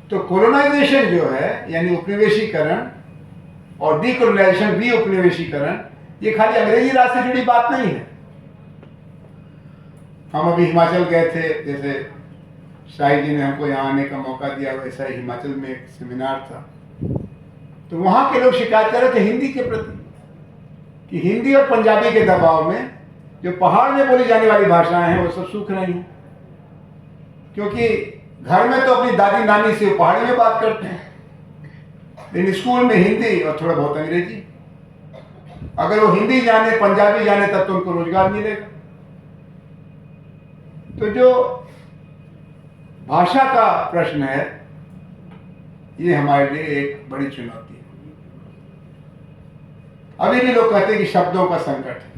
तो कोलोनाइजेशन जो है यानी उपनिवेशीकरण और डीकोलोनाइजेशन रीउपनिवेशीकरण, ये खाली अंग्रेजी राज से जुड़ी बात नहीं है। हम अभी हिमाचल गए थे, जैसे शाही जी ने हमको यहाँ आने का मौका दिया, वैसा ही हिमाचल में एक सेमिनार था। तो वहाँ के लोग शिकायत कर रहे थे हिंदी के प्रति कि हिंदी और पंजाबी के दबाव में जो पहाड़ में बोली जाने वाली भाषाएं हैं वो सब सूख रही हैं, क्योंकि घर में तो अपनी दादी नानी से पहाड़ी में बात करते हैं, लेकिन स्कूल में हिंदी और थोड़ा बहुत अंग्रेजी। अगर वो हिंदी जाने पंजाबी जाने तब तो उनको रोजगार मिलेगा। तो जो भाषा का प्रश्न है ये हमारे लिए एक बड़ी चुनौती है। अभी भी लोग कहते हैं कि शब्दों का संकट है।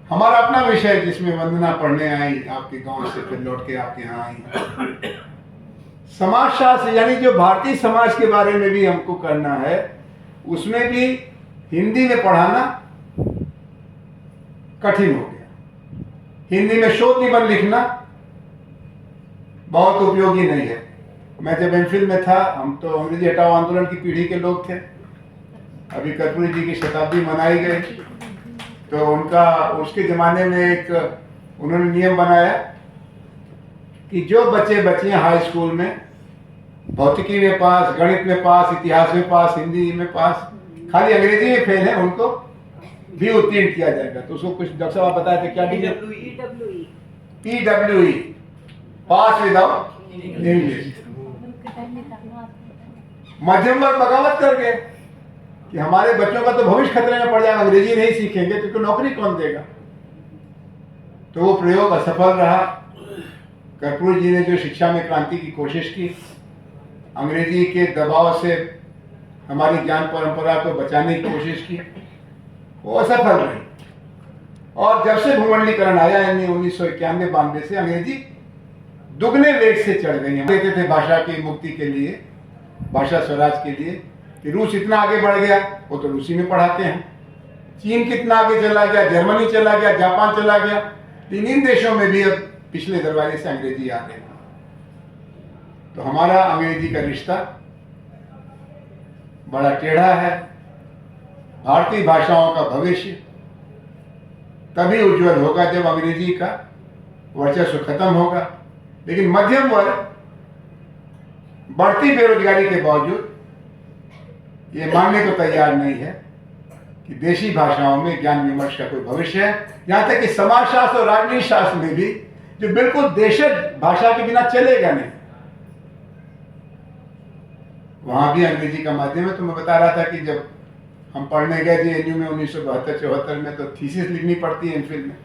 हमारा अपना विषय जिसमें वंदना पढ़ने आई आपके गांव से, फिर लौट के आपके यहाँ आई, समाजशास्त्र यानी जो भारतीय समाज के बारे में भी हमको करना है, उसमें भी हिंदी में पढ़ाना कठिन हो गया। हिंदी में शोध निबंध लिखना बहुत उपयोगी नहीं है। मैं जब एमफिल में था, हम तो अंग्रेजी हटाओ आंदोलन की पीढ़ी के लोग थे। अभी कर्पूरी जी की शताब्दी मनाई गई, तो उनका उसके ज़माने में एक उन्होंने नियम बनाया कि जो बच्चे बच्चियाँ हाई स्कूल में भौतिकी में पास, गणित में पास, इतिहास में पास, हिंदी में पास, खाली अंग्रेजी में फेल है, उनको भी उत्तीर्ण किया जाएगा। तो उसको कुछ डॉक्टर साहब बताए थे, क्या PWE, पास विदाउट इंग्लिश। मध्यम वर्ग बगावत कर गए कि हमारे बच्चों का तो भविष्य खतरे में पड़ जाएगा, अंग्रेजी नहीं सीखेंगे तो नौकरी कौन देगा। तो वो प्रयोग असफल रहा। कर्पूरी जी ने जो शिक्षा में क्रांति की कोशिश की, अंग्रेजी के दबाव से हमारी ज्ञान परंपरा को बचाने की कोशिश की, वो असफल रही। और जब से भूमंडलीकरण आया यानी 1991-92 से अंग्रेजी दुगने वेग से चढ़ गई। हम कहते थे भाषा की मुक्ति के लिए, भाषा स्वराज के लिए, कि रूस इतना आगे बढ़ गया, वो तो रूसी में पढ़ाते हैं। चीन कितना आगे चला गया, जर्मनी चला गया, जापान चला गया, लेकिन इन देशों में भी अब पिछले दरवाजे से अंग्रेजी आ गई। तो हमारा अंग्रेजी का रिश्ता बड़ा टेढ़ा है। भारतीय भाषाओं का भविष्य तभी उज्जवल होगा जब अंग्रेजी का वर्चस्व खत्म होगा। लेकिन मध्यम वर्ग बढ़ती बेरोजगारी के बावजूद ये मानने को तैयार नहीं है कि देशी भाषाओं में ज्ञान विमर्श का कोई भविष्य है। यहाँ तक कि समाजशास्त्र और राजनीति शास्त्र में भी जो बिल्कुल देशज भाषा के बिना चलेगा नहीं, वहां भी अंग्रेजी का माध्यम है। तो मैं बता रहा था कि जब हम पढ़ने गए JNU में 1972-74 में, तो थीसिस लिखनी पड़ती है एमफिल में,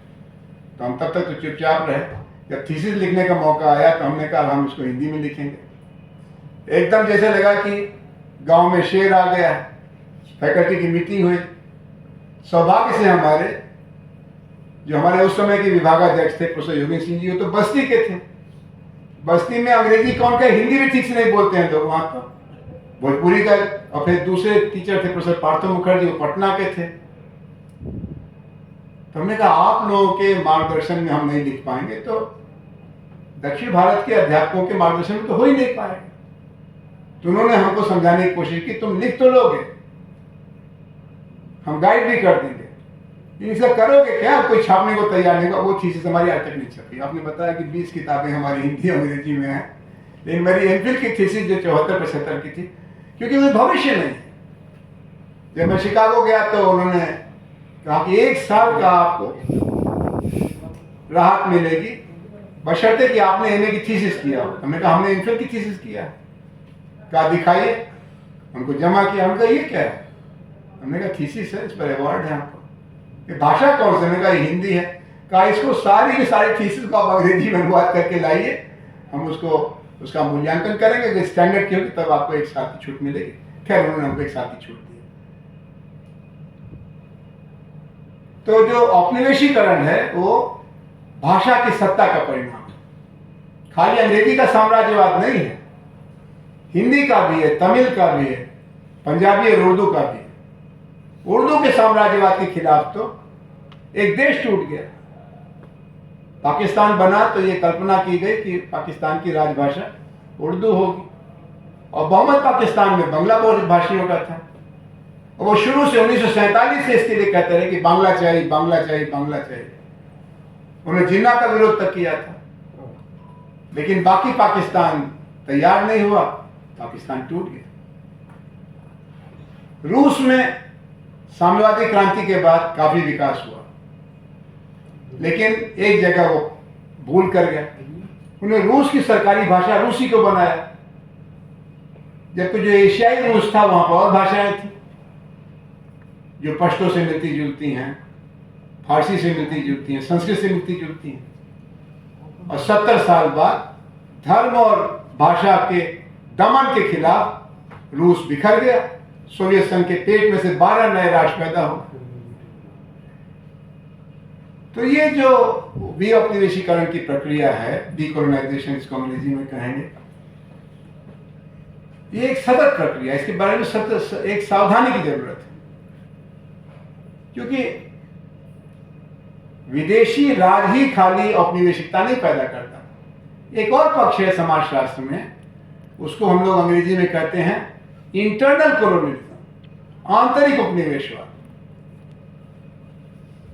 तो हम तब तक तो चुपचाप रहे। जब थीसिस लिखने का मौका आया तो हमने कहा हम इसको हिंदी में लिखेंगे। एकदम जैसे लगा कि गांव में शेर आ गया, फैकल्टी की मीटिंग हुई। सौभाग्य से हमारे जो हमारे उस समय के विभागाध्यक्ष थे प्रोफेसर योगेंद्र सिंह जी, वो तो बस्ती के थे। बस्ती में अंग्रेजी कौन का, हिंदी भी ठीक से नहीं बोलते हैं लोग वहां, तो भोजपुरी का। और फिर दूसरे टीचर थे प्रोफेसर पार्थ मुखर्जी, वो पटना के थे। तो हमने कहा आप लोगों के मार्गदर्शन में हम नहीं लिख पाएंगे तो दक्षिण भारत के अध्यापकों के मार्गदर्शन में तो हो ही नहीं पाएगा। तो उन्होंने हमको समझाने की कोशिश की, तुम लिख तो लोगे, हम गाइड भी कर देंगे, इसका करोगे क्या, कोई छापने को तैयार नहीं होगा। वो थीसिस हमारी आज तक नहीं छपी। आपने बताया कि 20 किताबें हमारी हिंदी अंग्रेजी में हैं, लेकिन मेरी एमफिल की थीसिस जो 74-75 की थी, क्योंकि वो भविष्य नहीं है। जब मैं शिकागो गया तो उन्होंने कहा कि 1 साल का आपको राहत मिलेगी बशर्ते कि आपने एमए की थीसिस किया हो। हमने कहा हमने एमफिल की थीसिस किया। कहा दिखाइए, उनको जमा किया। हमने कहा ये क्या है? हमने कहा थीसिस है, इस पर अवार्ड है आपको। ये भाषा कौन सी? हमने कहा हिंदी है। कहा इसको सारी की सारी थीसिस को आप अंग्रेजी में अनुवाद करके लाइए, हम उसका मूल्यांकन करेंगे, अगर स्टैंडर्ड की होगी तब आपको एक साथ की छूट मिलेगी। खैर उन्होंने हमको एक साथ की छूट दी। तो जो औपनिवेशीकरण है वो भाषा की सत्ता का परिणाम है। खाली अंग्रेजी का साम्राज्यवाद नहीं है, हिंदी का भी है, तमिल का भी है, पंजाबी और उर्दू का भी है। उर्दू के साम्राज्यवाद के खिलाफ तो एक देश टूट गया। पाकिस्तान बना तो ये कल्पना की गई कि पाकिस्तान की राजभाषा उर्दू होगी, और बहुमत पाकिस्तान में बांग्ला भाषियों का था। और वो शुरू से 1947 से इसके लिए कहते रहे कि बांग्ला चाहिए, बांग्ला चाहिए, बांग्ला चाहिए। उन्होंने जिन्ना का विरोध तक किया था, लेकिन बाकी पाकिस्तान तैयार नहीं हुआ, पाकिस्तान टूट गया। रूस में साम्यवादी क्रांति के बाद काफी विकास हुआ, लेकिन एक जगह वो भूल कर गया। उन्होंने रूस की सरकारी भाषा रूसी को बनाया, जबकि जो एशियाई रूस था वहां पर और भाषाएं थी जो पश्तो से मिलती जुलती हैं, फारसी से मिलती जुलती हैं, संस्कृत से मिलती जुलती हैं। और 70 साल बाद धर्म और भाषा के दमन के खिलाफ रूस बिखर गया। सोवियत संघ के पेट में से 12 नए राष्ट्र पैदा हो गए। तो ये जो विऔपनिवेशीकरण की प्रक्रिया है, डीकोलोनाइजेशन इसको अंग्रेजी में कहेंगे, ये एक सतत प्रक्रिया है। इसके बारे में सतत एक सावधानी की जरूरत है, क्योंकि विदेशी राज ही खाली औपनिवेशिकता नहीं पैदा करता। एक और पक्ष है समाजशास्त्र में, उसको हम लोग अंग्रेजी में कहते हैं इंटरनल कोलोनियलिज्म, आंतरिक उपनिवेशवाद।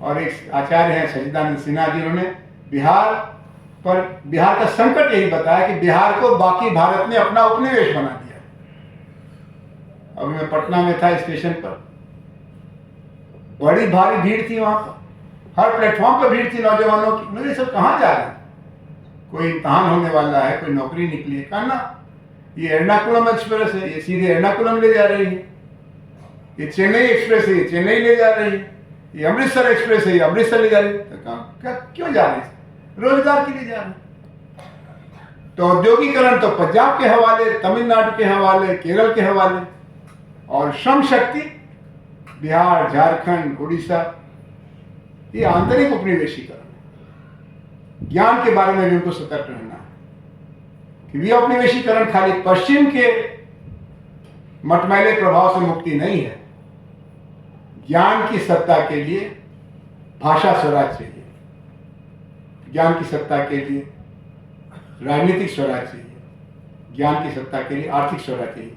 और एक आचार्य हैं सच्चिदानंद सिन्हा जी, उन्होंने बिहार का संकट यही बताया कि बिहार को बाकी भारत ने अपना उपनिवेश बना दिया। अभी मैं पटना में था, स्टेशन पर बड़ी भारी भीड़ थी, वहां पर हर प्लेटफॉर्म पर भीड़ थी नौजवानों की। मुझे सब कहाँ जा रहे हैं? कोई इम्तहान होने वाला है, कोई नौकरी निकली है। कहा ना ये एर्नाकुलम एक्सप्रेस है, ये सीधे एर्नाकुलम ले जा रही है। ये चेन्नई एक्सप्रेस है, ये चेन्नई ले जा रही है। ये अमृतसर एक्सप्रेस है, ये अमृतसर ले जा रही है। तो कहा क्यों जा रहे हैं? रोजगार के लिए जा रहे हैं। तो औद्योगिकरण तो पंजाब के हवाले, तमिलनाडु के हवाले, केरल के हवाले, और श्रम शक्ति बिहार, झारखंड, उड़ीसा। ये आंतरिक उपनिवेशीकरण। ज्ञान के बारे में भी उनको सतर्क रहना है कि विऔपनिवेशीकरण खाली पश्चिम के मटमैले प्रभाव से मुक्ति नहीं है। ज्ञान की सत्ता के लिए भाषा स्वराज चाहिए, ज्ञान की सत्ता के लिए राजनीतिक स्वराज चाहिए, ज्ञान की सत्ता के लिए आर्थिक स्वराज चाहिए।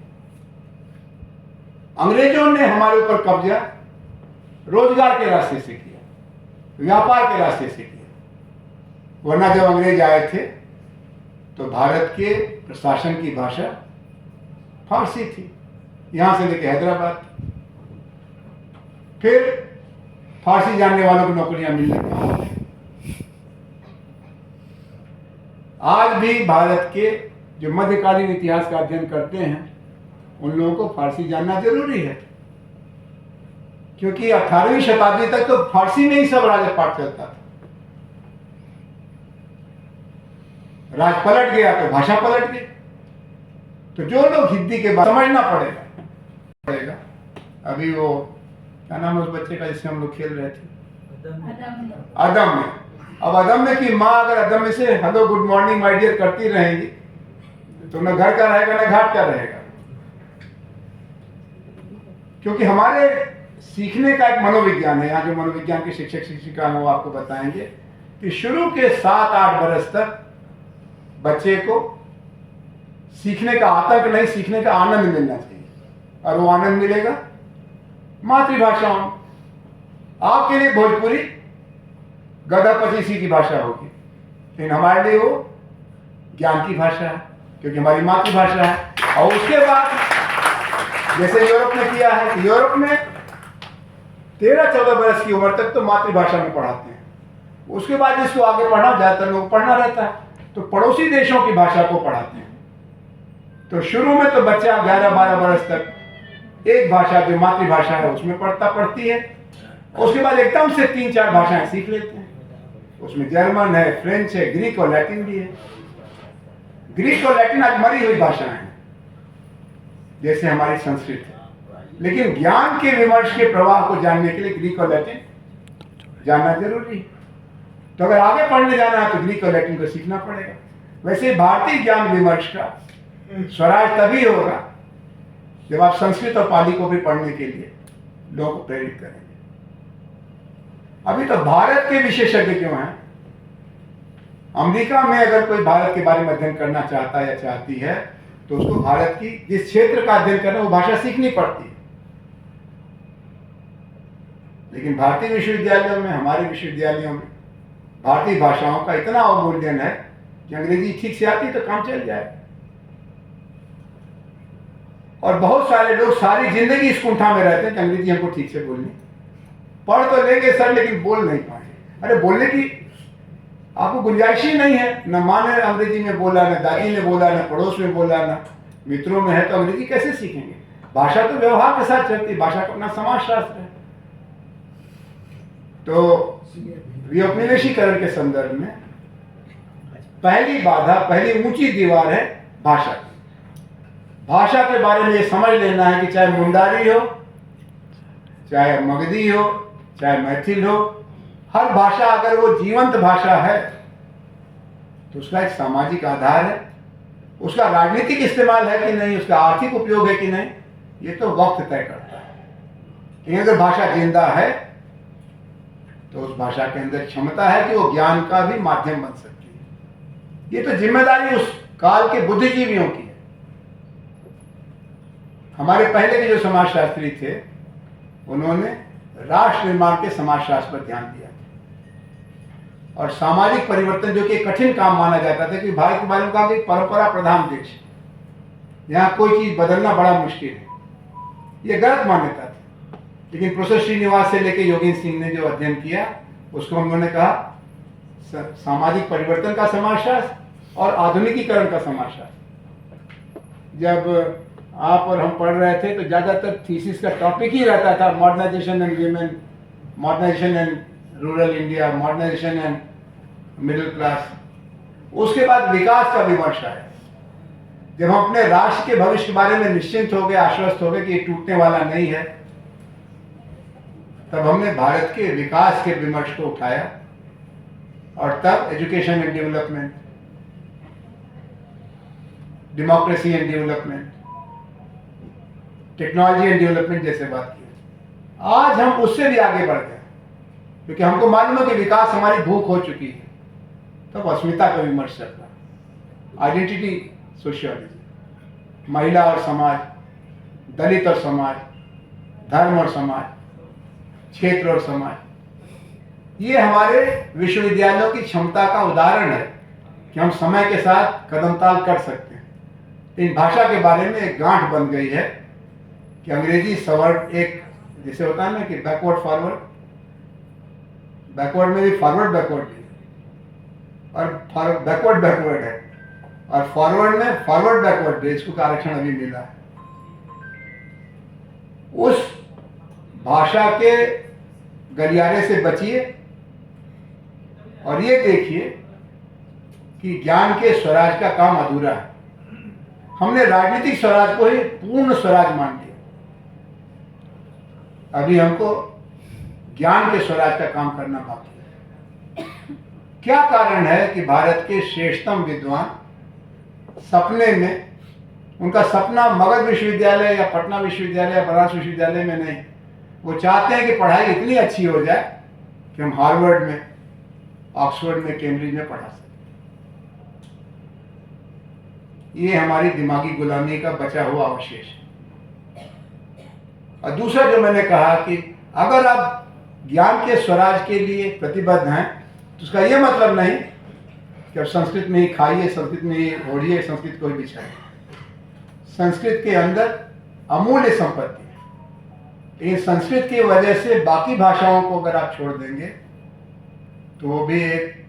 अंग्रेजों ने हमारे ऊपर कब्जा रोजगार के रास्ते से किया, व्यापार के रास्ते से किया। वरना जब अंग्रेज आए थे तो भारत के प्रशासन की भाषा फारसी थी, यहां से लेकर हैदराबाद। फिर फारसी जानने वालों को नौकरियां मिलने लगी। आज भी भारत के जो मध्यकालीन इतिहास का अध्ययन करते हैं उन लोगों को फारसी जानना जरूरी है, क्योंकि 18वीं शताब्दी तक तो फारसी में ही सब राजपाट चलता था। राज पलट गया तो भाषा पलट गई। तो जो लोग हिंदी के बारे में समझना पड़ेगा पड़ेगा। अभी वो क्या नाम है उस बच्चे का जिससे हम लोग खेल रहे थे, अदम्य। अब अदम्य की माँ अगर अदम्य से hello good morning my dear करती रहेगी तो न घर का रहेगा न घाट का रहेगा। क्योंकि हमारे सीखने का एक मनोविज्ञान है। यहाँ जो मनोविज्ञान के शिक्षक शिक्षिका हैं वो आपको बताएंगे कि शुरू के 7-8 बरस तक बच्चे को सीखने का आतंक नहीं, सीखने का आनंद मिलना चाहिए। और वो आनंद मिलेगा मातृभाषा में। आपके लिए भोजपुरी गधा पचीसी की भाषा होगी, लेकिन हमारे लिए वो ज्ञान की भाषा है क्योंकि हमारी मातृभाषा है। और उसके बाद जैसे यूरोप में किया है कि यूरोप में 13-14 बरस की उम्र तक तो मातृभाषा में पढ़ाते हैं। उसके बाद जिसको आगे पढ़ना, ज्यादातर लोग पढ़ना रहता है तो पड़ोसी देशों की भाषा को पढ़ाते हैं। तो शुरू में तो बच्चा 11-12 बरस तक एक भाषा जो मातृभाषा है उसमें पढ़ती है। उसके बाद एकदम से 3-4 भाषाएं सीख लेते हैं। उसमें जर्मन है, फ्रेंच है, ग्रीक और लैटिन भी है। ग्रीक और लैटिन आज मरी हुई भाषाएं हैं जैसे हमारी संस्कृत है, लेकिन ज्ञान के विमर्श के प्रवाह को जानने के लिए ग्रीक और लैटिन जानना जरूरी है। तो अगर आगे पढ़ने जाना है तो ग्रीक और लैटिन को सीखना पड़ेगा। वैसे भारतीय ज्ञान विमर्श का स्वराज तभी होगा जब आप संस्कृत और पाली को भी पढ़ने के लिए लोगों को प्रेरित करेंगे। अभी तो भारत के विशेषज्ञ क्यों हैं? अमेरिका में अगर कोई भारत के बारे में अध्ययन करना चाहता है या चाहती है तो उसको भारत की जिस क्षेत्र का अध्ययन करना वो भाषा सीखनी पड़ती है। लेकिन भारतीय विश्वविद्यालयों में, हमारे विश्वविद्यालयों में भारतीय भाषाओं का इतना अवमूल्यन है कि अंग्रेजी ठीक से आती तो काम चल जाए। और बहुत सारे लोग सारी जिंदगी इस कुंठा में रहते हैं कि अंग्रेजी हमको ठीक से बोलनी, पढ़ तो लेंगे सर लेकिन बोल नहीं पाएंगे। अरे बोलने की आपको गुंजाइश ही नहीं है। न माँ ने अंग्रेजी में बोला, न दादी ने बोला, न पड़ोस में बोला, न मित्रों में है, तो अंग्रेजी कैसे सीखेंगे? भाषा तो व्यवहार के साथ चलती है, भाषा का अपना समाजशास्त्र है। तो विपनिवेशीकरण के संदर्भ में पहली बाधा, पहली ऊंची दीवार है भाषा। भाषा के बारे में ये समझ लेना है कि चाहे मुंडारी हो, चाहे मगधी हो, चाहे मैथिल हो, हर भाषा अगर वो जीवंत भाषा है तो उसका एक सामाजिक आधार है। उसका राजनीतिक इस्तेमाल है कि नहीं, उसका आर्थिक उपयोग है कि नहीं, ये तो वक्त तय करता है। लेकिन अगर भाषा जिंदा है तो उस भाषा के अंदर क्षमता है कि वो ज्ञान का भी माध्यम बन सकती है। ये तो जिम्मेदारी उस काल के बुद्धिजीवियों की है। हमारे पहले के जो समाजशास्त्री थे उन्होंने राष्ट्र निर्माण के समाजशास्त्र पर ध्यान दिया और सामाजिक परिवर्तन, जो कि एक कठिन काम माना जाता था कि भारत के बारे में कहा कि परंपरा प्रधान देश, यहाँ कोई चीज बदलना बड़ा मुश्किल है, ये गलत मान्यता थी। लेकिन प्रोफेसर श्रीनिवास से लेकर योगेंद्र सिंह ने जो अध्ययन किया उसको उन्होंने कहा सामाजिक परिवर्तन का समाजशास्त्र और आधुनिकीकरण का समाजशास्त्र। जब आप और हम पढ़ रहे थे तो ज्यादातर थीसिस का टॉपिक ही रहता था modernization and women, modernization and rural India, modernization and middle class. उसके बाद विकास का विमर्श आया। जब हम अपने राष्ट्र के भविष्य के बारे में निश्चिंत हो गए, आश्वस्त हो गए कि ये टूटने वाला नहीं है, तब हमने भारत के विकास के विमर्श को उठाया और तब education and development, democracy and development, technology and development जैसे बात की। आज हम उससे भी आगे बढ़ गए क्योंकि हमको मालूम है कि विकास हमारी भूख हो चुकी है। तब अस्मिता का विमर्श चल रहा, आइडेंटिटी सोशियोलॉजी, महिला और समाज, दलित और समाज, धर्म और समाज, क्षेत्र और समाज। ये हमारे विश्वविद्यालयों की क्षमता का उदाहरण है कि हम समय के साथ कदमताल कर सकते हैं। इन भाषा के बारे में एक गांठ बन गई है कि अंग्रेजी सवर्ण, एक जैसे होता है ना कि बैकवर्ड फॉरवर्ड, बैकवर्ड में भी फॉरवर्ड बैकवर्ड है और बैकवर्ड बैकवर्ड है, और फॉरवर्ड में फॉरवर्ड बैकवर्ड है। इसको आरक्षण अभी मिला है। उस भाषा के गलियारे से बचिए और ये देखिए कि ज्ञान के स्वराज का काम अधूरा है। हमने राजनीतिक स्वराज को ही पूर्ण स्वराज मान लिया। अभी हमको ज्ञान के स्वराज का काम करना बाकी है। क्या कारण है कि भारत के श्रेष्ठतम विद्वान सपने में, उनका सपना मगध विश्वविद्यालय या पटना विश्वविद्यालय या बनारस विश्वविद्यालय में नहीं, वो चाहते हैं कि पढ़ाई इतनी अच्छी हो जाए कि हम हार्वर्ड में, ऑक्सफोर्ड में, कैम्ब्रिज में पढ़ा सकें। ये हमारी दिमागी गुलामी का बचा हुआ अवशेष है। और दूसरा जो मैंने कहा कि अगर आप ज्ञान के स्वराज के लिए प्रतिबद्ध हैं तो उसका यह मतलब नहीं कि अब संस्कृत में ही खाइए, संस्कृत में ही ओढ़िए, संस्कृत को ही बिछाइए। संस्कृत के अंदर अमूल्य संपत्ति है, लेकिन संस्कृत की वजह से बाकी भाषाओं को अगर आप छोड़ देंगे तो वो भी एक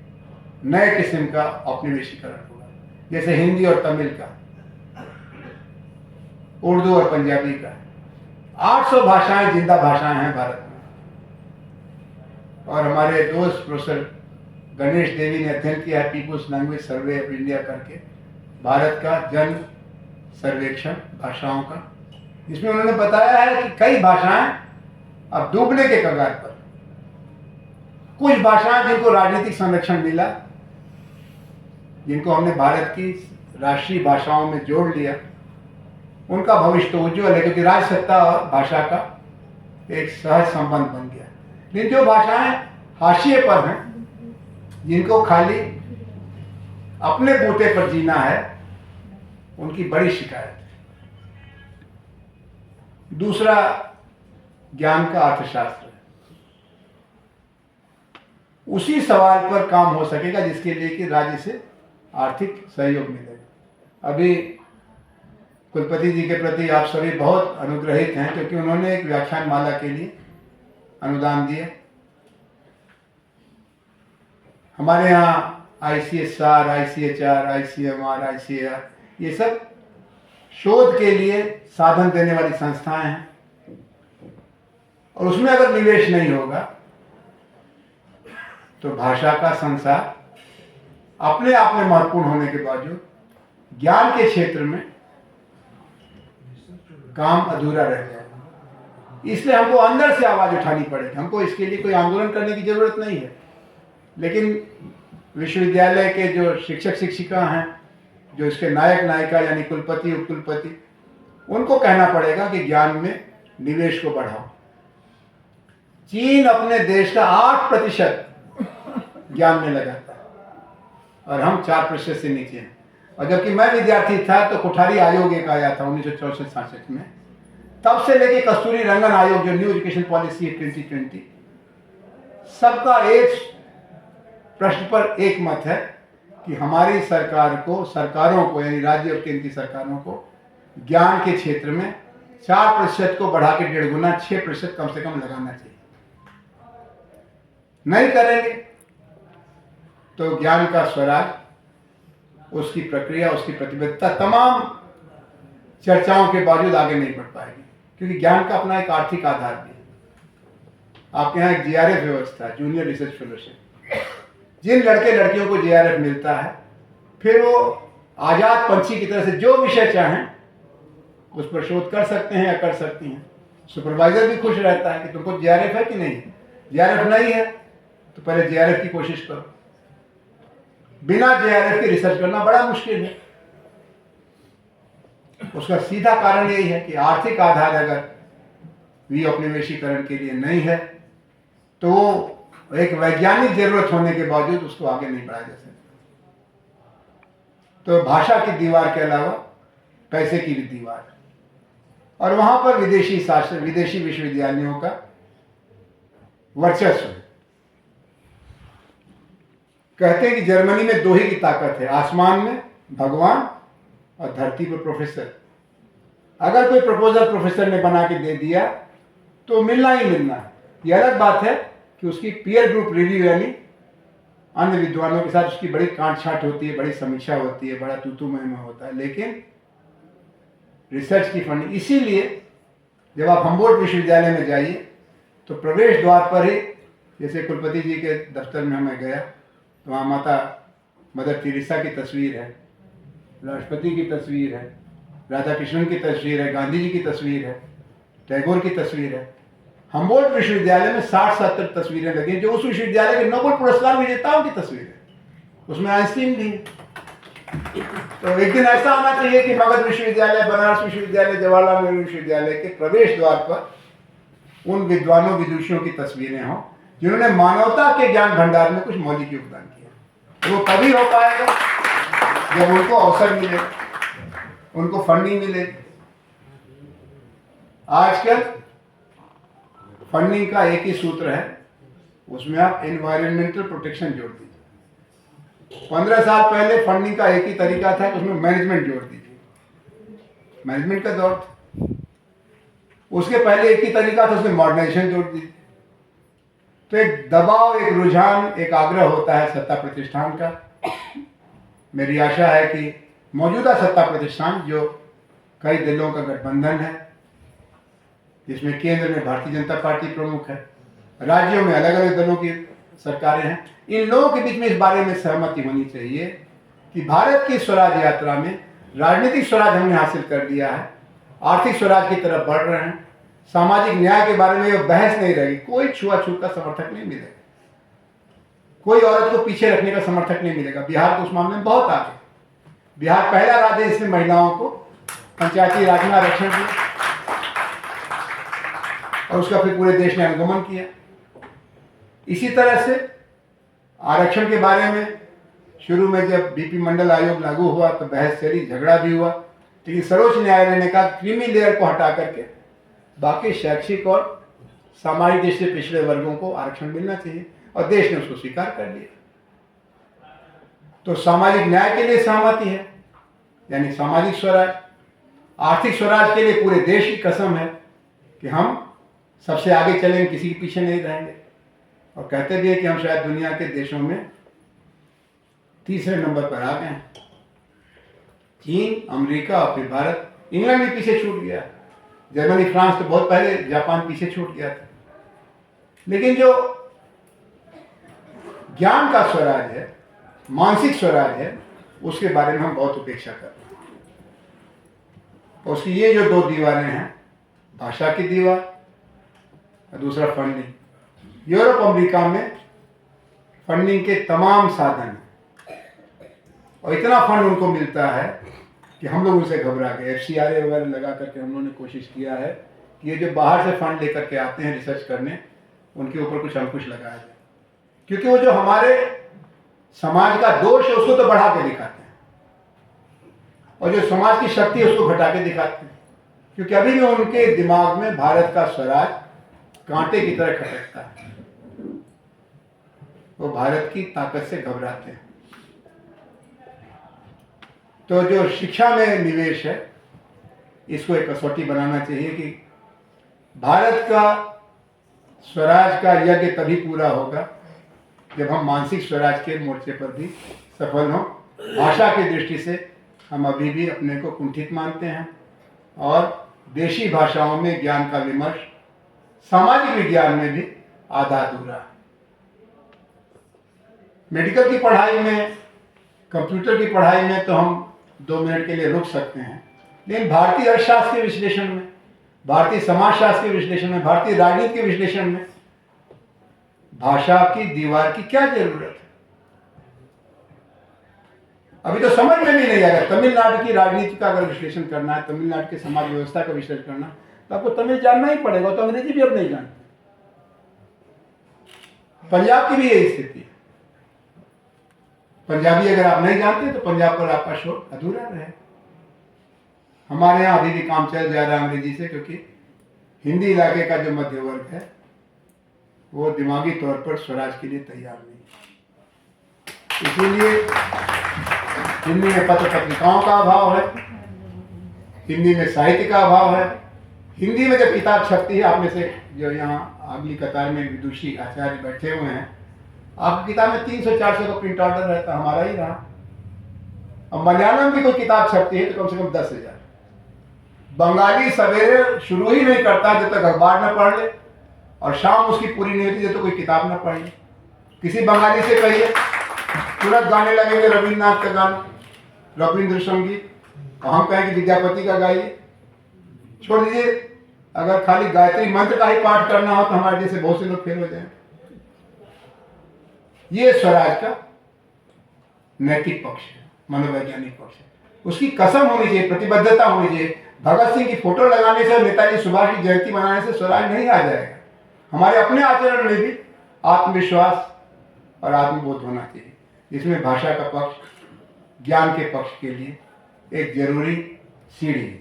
नए किस्म का औपनिवेशीकरण होगा। जैसे हिंदी और तमिल का, उर्दू और पंजाबी का, 800 भाषाएं जिंदा भाषाएं हैं भारत में। और हमारे दोस्त प्रोफेसर गणेश देवी ने अध्ययन किया है peoples language survey of India करके, भारत का जन सर्वेक्षण भाषाओं का, जिसमें उन्होंने बताया है कि कई भाषाएं अब डूबने के कगार पर। कुछ भाषाएं जिनको राजनीतिक संरक्षण मिला, जिनको हमने भारत की राष्ट्रीय भाषाओं में जोड़ लिया, उनका भविष्य तो उज्ज्वल है, क्योंकि राज सत्ता और भाषा का एक सहज संबंध बन गया। लेकिन जो भाषाएं हाशिए पर हैं, जिनको खाली अपने बूते पर जीना है, उनकी बड़ी शिकायत है। दूसरा ज्ञान का अर्थशास्त्र है। उसी सवाल पर काम हो सकेगा जिसके लिए कि राज्य से आर्थिक सहयोग मिलेगा। अभी कुलपति जी के प्रति आप सभी बहुत अनुग्रहित हैं, क्योंकि उन्होंने एक व्याख्यान माला के लिए अनुदान दिया। हमारे यहाँ ICSR, ICHR, ICMR, ICAR, ये सब शोध के लिए साधन देने वाली संस्थाएं हैं, और उसमें अगर निवेश नहीं होगा तो भाषा का संसार अपने आप में महत्वपूर्ण होने के बावजूद ज्ञान के क्षेत्र में काम अधूरा रह जाएगा। इसलिए हमको अंदर से आवाज उठानी पड़ेगी। हमको इसके लिए कोई आंदोलन करने की जरूरत नहीं है, लेकिन विश्वविद्यालय के जो शिक्षक शिक्षिका हैं, जो इसके नायक नायिका यानी कुलपति उपकुलपति, उनको कहना पड़ेगा कि ज्ञान में निवेश को बढ़ाओ। चीन अपने देश का 8% ज्ञान में लगाता है और हम 4% से नीचे हैं। और जबकि मैं विद्यार्थी था तो कोठारी आयोग एक आया था 1964-66 में, तब से लेके कस्तूरी रंगन आयोग जो न्यू एजुकेशन पॉलिसी है 2020, सबका एक प्रश्न पर एक मत है कि हमारी सरकारों को यानी राज्य और केंद्रीय सरकारों को ज्ञान के क्षेत्र में 4% को बढ़ा के 1.5 गुना 6% कम से कम लगाना चाहिए। नहीं करेंगे तो ज्ञान का स्वराज, उसकी प्रक्रिया, उसकी प्रतिबद्धता तमाम चर्चाओं के बावजूद आगे नहीं बढ़ पाएगी, क्योंकि ज्ञान का अपना एक आर्थिक आधार भी है। आपके यहाँ एक JRF व्यवस्था है, जूनियर रिसर्च फेलोशिप। जिन लड़के लड़कियों को JRF मिलता है, फिर वो आजाद पंछी की तरह से जो विषय चाहें उस पर शोध कर सकते हैं या कर सकती हैं। सुपरवाइजर भी खुश रहता है कि तुमको JRF है कि नहीं। JRF नहीं है तो पहले JRF की कोशिश करो। बिना JRF की रिसर्च करना बड़ा मुश्किल है। उसका सीधा कारण यही है कि आर्थिक आधार अगर विऔपनिवेशीकरण के लिए नहीं है तो एक वैज्ञानिक जरूरत होने के बावजूद उसको आगे नहीं बढ़ाया जा सकता। तो भाषा की दीवार के अलावा पैसे की भी दीवार, और वहां पर विदेशी शासन, विदेशी विश्वविद्यालयों का वर्चस्व है। कहते हैं कि जर्मनी में 2 ही की ताकत है, आसमान में भगवान और धरती पर प्रोफेसर। अगर कोई प्रपोजल प्रोफेसर ने बना के दे दिया तो मिलना ही मिलना है। यह अलग बात है कि उसकी पीयर ग्रुप रिव्यू यानी अन्य विद्वानों के साथ उसकी बड़ी कांट छाट होती है, बड़ी समीक्षा होती है, बड़ा तूतू महमा होता है, लेकिन रिसर्च की फंडिंग। इसीलिए जब आप हम्बोल्ट विश्वविद्यालय में जाइए तो प्रवेश द्वार पर ही, जैसे कुलपति जी के दफ्तर में मैं गया तो वहाँ माता मदर टेरेसा की तस्वीर है, राष्ट्रपति की तस्वीर है, राधा कृष्णन की तस्वीर है, गांधी जी की तस्वीर है, टैगोर की तस्वीर है। हम्बोल्ट विश्वविद्यालय में 60-70 तस्वीरें लगी जो उस विश्वविद्यालय के नोबेल पुरस्कार विजेताओं की तस्वीरें, उसमें आइंस्टीन भी है। तो एक दिन ऐसा होना चाहिए कि मगध विश्वविद्यालय, बनारस विश्वविद्यालय, जवाहरलाल नेहरू विश्वविद्यालय के प्रवेश द्वार पर उन विद्वानों विदुषियों की तस्वीरें हों जिन्होंने मानवता के ज्ञान भंडार में कुछ मौलिक योगदान किया। वो तभी हो पाएगा जब उनको अवसर मिले, उनको फंडिंग मिले। आजकल फंडिंग का एक ही सूत्र है, उसमें आप एनवायरमेंटल प्रोटेक्शन जोड़ दीजिए। 15 साल पहले फंडिंग का एक ही तरीका था कि उसमें मैनेजमेंट जोड़ दीजिए, मैनेजमेंट का दौर था। उसके पहले एक ही तरीका था, उसमें मॉडर्नाइजेशन जोड़ दीजिए। तो एक दबाव, एक रुझान, एक आग्रह होता है सत्ता प्रतिष्ठान का। मेरी आशा है कि मौजूदा सत्ता प्रतिष्ठान, जो कई दलों का गठबंधन है, जिसमें केंद्र में भारतीय जनता पार्टी प्रमुख है, राज्यों में अलग अलग दलों की सरकारें हैं, इन लोगों के बीच में इस बारे में सहमति होनी चाहिए कि भारत की स्वराज यात्रा में राजनीतिक स्वराज हमने हासिल कर लिया है, आर्थिक स्वराज की तरफ बढ़ रहे हैं, सामाजिक न्याय के बारे में ये बहस नहीं रहेगी। कोई छुआछूत का समर्थक नहीं मिलेगा, कोई औरत को पीछे रखने का समर्थक नहीं मिलेगा। बिहार तो उस मामले में बहुत आगे। बिहार पहला राज्य है जिसने महिलाओं को पंचायती राज में आरक्षण दिया और उसका फिर पूरे देश ने अनुगमन किया। इसी तरह से आरक्षण के बारे में शुरू में जब बीपी मंडल आयोग लागू हुआ तो बहस चली, झगड़ा भी हुआ, लेकिन सर्वोच्च न्यायालय ने कहा क्रीमी लेयर को हटा करके बाकी शैक्षिक और सामाजिक दृष्टि से पिछड़े वर्गों को आरक्षण मिलना चाहिए, और देश ने उसको स्वीकार कर लिया। तो सामाजिक न्याय के लिए सहमति है, यानी सामाजिक स्वराज। आर्थिक स्वराज के लिए पूरे देश की कसम है कि हम सबसे आगे चलेंगे, किसी के पीछे नहीं रहेंगे। और कहते भी है कि हम शायद दुनिया के देशों में तीसरे नंबर पर आ गए हैं। चीन, अमेरिका और फिर भारत। इंग्लैंड भी पीछे छूट गया, जर्मनी, फ्रांस तो बहुत पहले, जापान पीछे छूट गया था। लेकिन जो ज्ञान का स्वराज है, मानसिक स्वराज है, उसके बारे में हम बहुत उपेक्षा करते हैं। उसकी ये जो दो दीवारें हैं, भाषा की दीवार और दूसरा फंडिंग। यूरोप अमेरिका में फंडिंग के तमाम साधन हैं और इतना फंड उनको मिलता है कि हम लोग उनसे घबरा गए। FCRA वगैरह लगा करके हम लोगों ने कोशिश किया है कि ये जो बाहर से फंड लेकर के आते हैं रिसर्च करने, उनके ऊपर कुछ अंकुश लगाया जाए, क्योंकि वो जो हमारे समाज का दोष है उसको तो बढ़ा के दिखाते हैं और जो समाज की शक्ति है उसको घटा के दिखाते हैं। क्योंकि अभी भी उनके दिमाग में भारत का स्वराज कांटे की तरह खटकता है, वो भारत की ताकत से घबराते हैं। तो जो शिक्षा में निवेश है, इसको एक कसौटी बनाना चाहिए कि भारत का स्वराज का यज्ञ तभी पूरा होगा जब हम मानसिक स्वराज के मोर्चे पर भी सफल हों। भाषा की दृष्टि से हम अभी भी अपने को कुंठित मानते हैं और देशी भाषाओं में ज्ञान का विमर्श, सामाजिक विज्ञान में भी आधा अधूरा है। मेडिकल की पढ़ाई में, कंप्यूटर की पढ़ाई में तो हम 2 मिनट के लिए रुक सकते हैं, लेकिन भारतीय अर्थशास्त्र के विश्लेषण में, भारतीय समाजशास्त्र के विश्लेषण में, भारतीय राजनीति के विश्लेषण में भाषा की दीवार की क्या जरूरत है? अभी तो समझ में भी नहीं आएगा। तमिलनाडु की राजनीति का अगर विश्लेषण करना है, तमिलनाडु के समाज व्यवस्था का विश्लेषण करना, तो आपको तमिल जानना ही पड़ेगा, तो अंग्रेजी भी अब नहीं जानते। पंजाब की भी यही स्थिति है। पंजाबी अगर आप नहीं जानते तो पंजाब पर आपका शोध अधूरा रहे। हमारे यहाँ अभी भी काम चल जा रहा है अंग्रेजी से, क्योंकि हिंदी इलाके का जो मध्य वर्ग है वो दिमागी तौर पर स्वराज के लिए तैयार नहीं। इसीलिए हिंदी में पत्र पत्रिकाओं का अभाव है, हिंदी में साहित्य का अभाव है। हिंदी में जब किताब छपती है, आप में से जो यहाँ अगली कतार में विदुषी आचार्य बैठे हुए हैं, आपकी किताब में 300-400 का प्रिंट ऑर्डर रहता, हमारा ही रहा। अब मलयालम की कोई किताब छपती है तो कम से कम 10,000। बंगाली सवेरे शुरू ही नहीं करता जब तक अखबार न पढ़ ले, और शाम उसकी पूरी नहीं होती जब तक कोई किताब न पढ़ ले। किसी बंगाली से कहिए, तुरंत गाने लगेंगे रविन्द्रनाथ का गाना, रविंद्र संगीत, और हम कहें कि विद्यापति का गाइए। छोड़ दीजिए अगर खाली गायत्री मंत्र का ही पाठ करना हो तो हमारे जैसे बहुत से लोग फेल हो जाएं। ये स्वराज का नैतिक पक्ष है, मनोवैज्ञानिक पक्ष है। उसकी कसम होनी चाहिए, प्रतिबद्धता होनी चाहिए। भगत सिंह की फोटो लगाने से, नेताजी सुभाष की जयंती मनाने से स्वराज नहीं आ जाएगा। हमारे अपने आचरण में भी आत्मविश्वास और आत्मबोध होना चाहिए, जिसमें भाषा का पक्ष, ज्ञान के पक्ष के लिए एक जरूरी सीढ़ी है।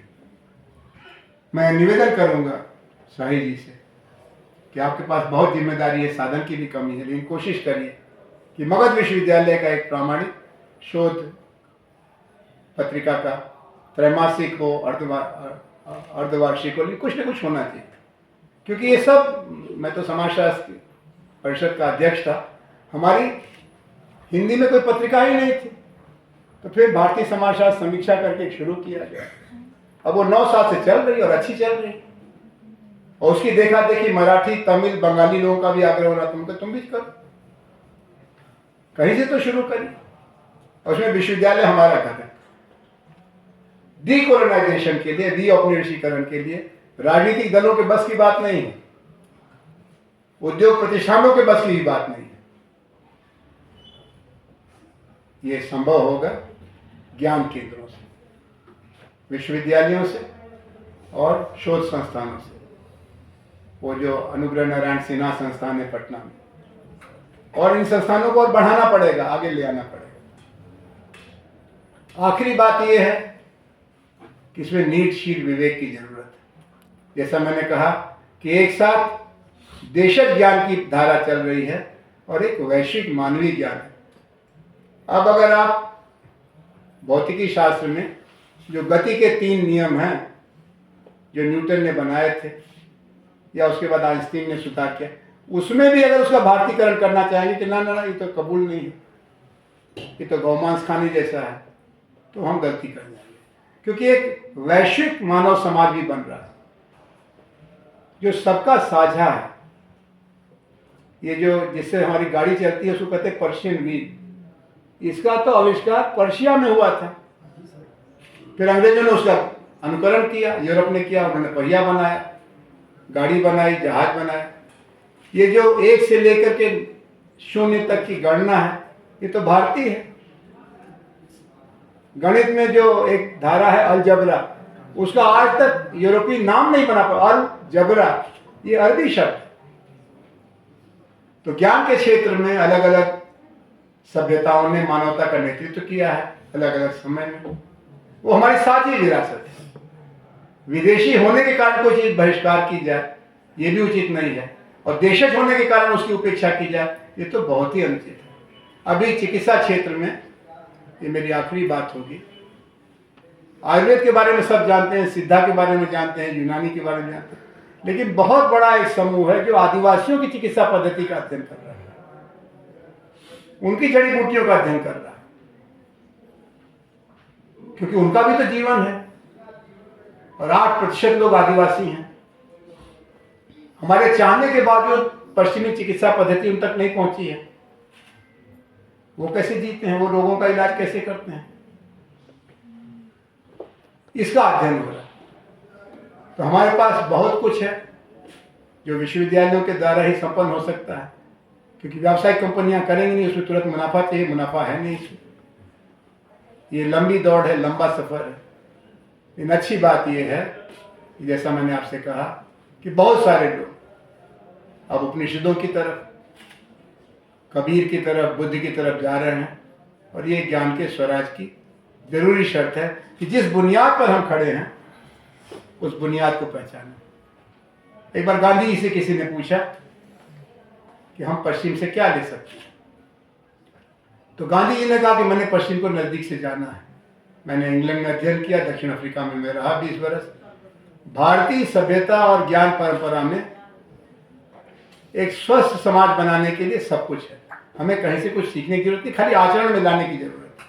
मैं निवेदन करूंगा शाही जी से कि आपके पास बहुत जिम्मेदारी है, साधन की भी कमी है, लेकिन कोशिश करिए कि मगध विश्वविद्यालय का एक प्रामाणिक शोध पत्रिका का त्रैमासिक हो, अर्धवार्षिक हो, कुछ न कुछ होना चाहिए। क्योंकि ये सब, मैं तो समाजशास्त्र परिषद का अध्यक्ष था, हमारी हिंदी में कोई पत्रिका ही नहीं थी, तो फिर भारतीय समाजशास्त्र समीक्षा करके शुरू किया गया। अब वो 9 साल से चल रही और अच्छी चल रही, और उसकी देखा देखी मराठी, तमिल, बंगाली लोगों का भी आग्रह हो रहा, तुम भी करो, कहीं से तो शुरू करिए। और उसमें विश्वविद्यालय हमारा घर है। डीकोलोनाइजेशन के लिए, रीऔपनिवेशीकरण के लिए राजनीतिक दलों के बस की बात नहीं है, उद्योग प्रतिष्ठानों के बस की भी बात नहीं है। ये संभव होगा ज्ञान केंद्रों से, विश्वविद्यालयों से और शोध संस्थानों से। वो जो अनुग्रह नारायण सिन्हा संस्थान है पटना में, और इन संस्थानों को और बढ़ाना पड़ेगा, आगे ले आना पड़ेगा। आखिरी बात यह है कि इसमें नीतिशील विवेक की जरूरत है। जैसा मैंने कहा कि एक साथ देशज ज्ञान की धारा चल रही है और एक वैश्विक मानवीय ज्ञान है। अब अगर आप भौतिकी शास्त्र में जो गति के 3 नियम हैं जो न्यूटन ने बनाए थे या उसके बाद आइंस्टीन ने सुधार किया, उसमें भी अगर उसका भारतीकरण करना चाहेंगे कि ना ना ये तो कबूल नहीं है, ये तो गौमांस खाने जैसा है, तो हम गलती कर जाएंगे। क्योंकि एक वैश्विक मानव समाज भी बन रहा है जो सबका साझा है। ये जो जिससे हमारी गाड़ी चलती है उसको कहते हैं पर्शियन व्हील। इसका तो आविष्कार पर्शिया में हुआ था, फिर अंग्रेजों ने उसका अनुकरण किया, यूरोप ने किया, उन्होंने पहिया बनाया, गाड़ी बनाई, जहाज बनाया। ये जो 1 से लेकर के 0 तक की गणना है, ये तो भारतीय है। गणित में जो एक धारा है अलजबरा, उसका आज तक यूरोपीय नाम नहीं बना पाया। अलजबरा ये अरबी शब्द। तो ज्ञान के क्षेत्र में अलग अलग सभ्यताओं ने मानवता का नेतृत्व किया है अलग अलग समय में। वो हमारी साझी विरासत है। विदेशी होने के कारण कोई चीज बहिष्कार की जाए ये भी उचित नहीं है, और देशज होने के कारण उसकी उपेक्षा की जाए ये तो बहुत ही अनुचित है। अभी चिकित्सा क्षेत्र में, ये मेरी आखिरी बात होगी, आयुर्वेद के बारे में सब जानते हैं, सिद्धा के बारे में जानते हैं, यूनानी के बारे में जानते हैं, लेकिन बहुत बड़ा एक समूह है जो आदिवासियों की चिकित्सा पद्धति का अध्ययन कर रहा है, उनकी जड़ी बूटियों का अध्ययन कर रहा है, क्योंकि उनका भी तो जीवन है। और 8% लोग आदिवासी हैं। हमारे चाहने के बावजूद पश्चिमी चिकित्सा पद्धति उन तक नहीं पहुंची है। वो कैसे जीते हैं, वो रोगों का इलाज कैसे करते हैं, इसका अध्ययन हो रहा है। तो हमारे पास बहुत कुछ है जो विश्वविद्यालयों के द्वारा ही संपन्न हो सकता है, क्योंकि व्यावसायिक कंपनियां करेंगी नहीं, उसमें तुरंत मुनाफा चाहिए, मुनाफा है नहीं इसमें। ये लंबी दौड़ है, लंबा सफर है। लेकिन अच्छी बात यह है कि जैसा मैंने आपसे कहा कि बहुत सारे लोग अब उपनिषदों की तरफ, कबीर की तरफ, बुद्ध की तरफ जा रहे हैं, और ये ज्ञान के स्वराज की जरूरी शर्त है कि जिस बुनियाद पर हम खड़े हैं उस बुनियाद को पहचानें। एक बार गांधी जी से किसी ने पूछा कि हम पश्चिम से क्या ले सकते हैं, तो गांधी जी ने कहा कि मैंने पश्चिम को नजदीक से जाना है। मैंने इंग्लैंड में अध्ययन किया, दक्षिण अफ्रीका में मैं रहा 20 वर्ष। भारतीय सभ्यता और ज्ञान परंपरा में एक स्वस्थ समाज बनाने के लिए सब कुछ है। हमें कहीं से कुछ सीखने की जरूरत नहीं, खाली आचरण में लाने की जरूरत है।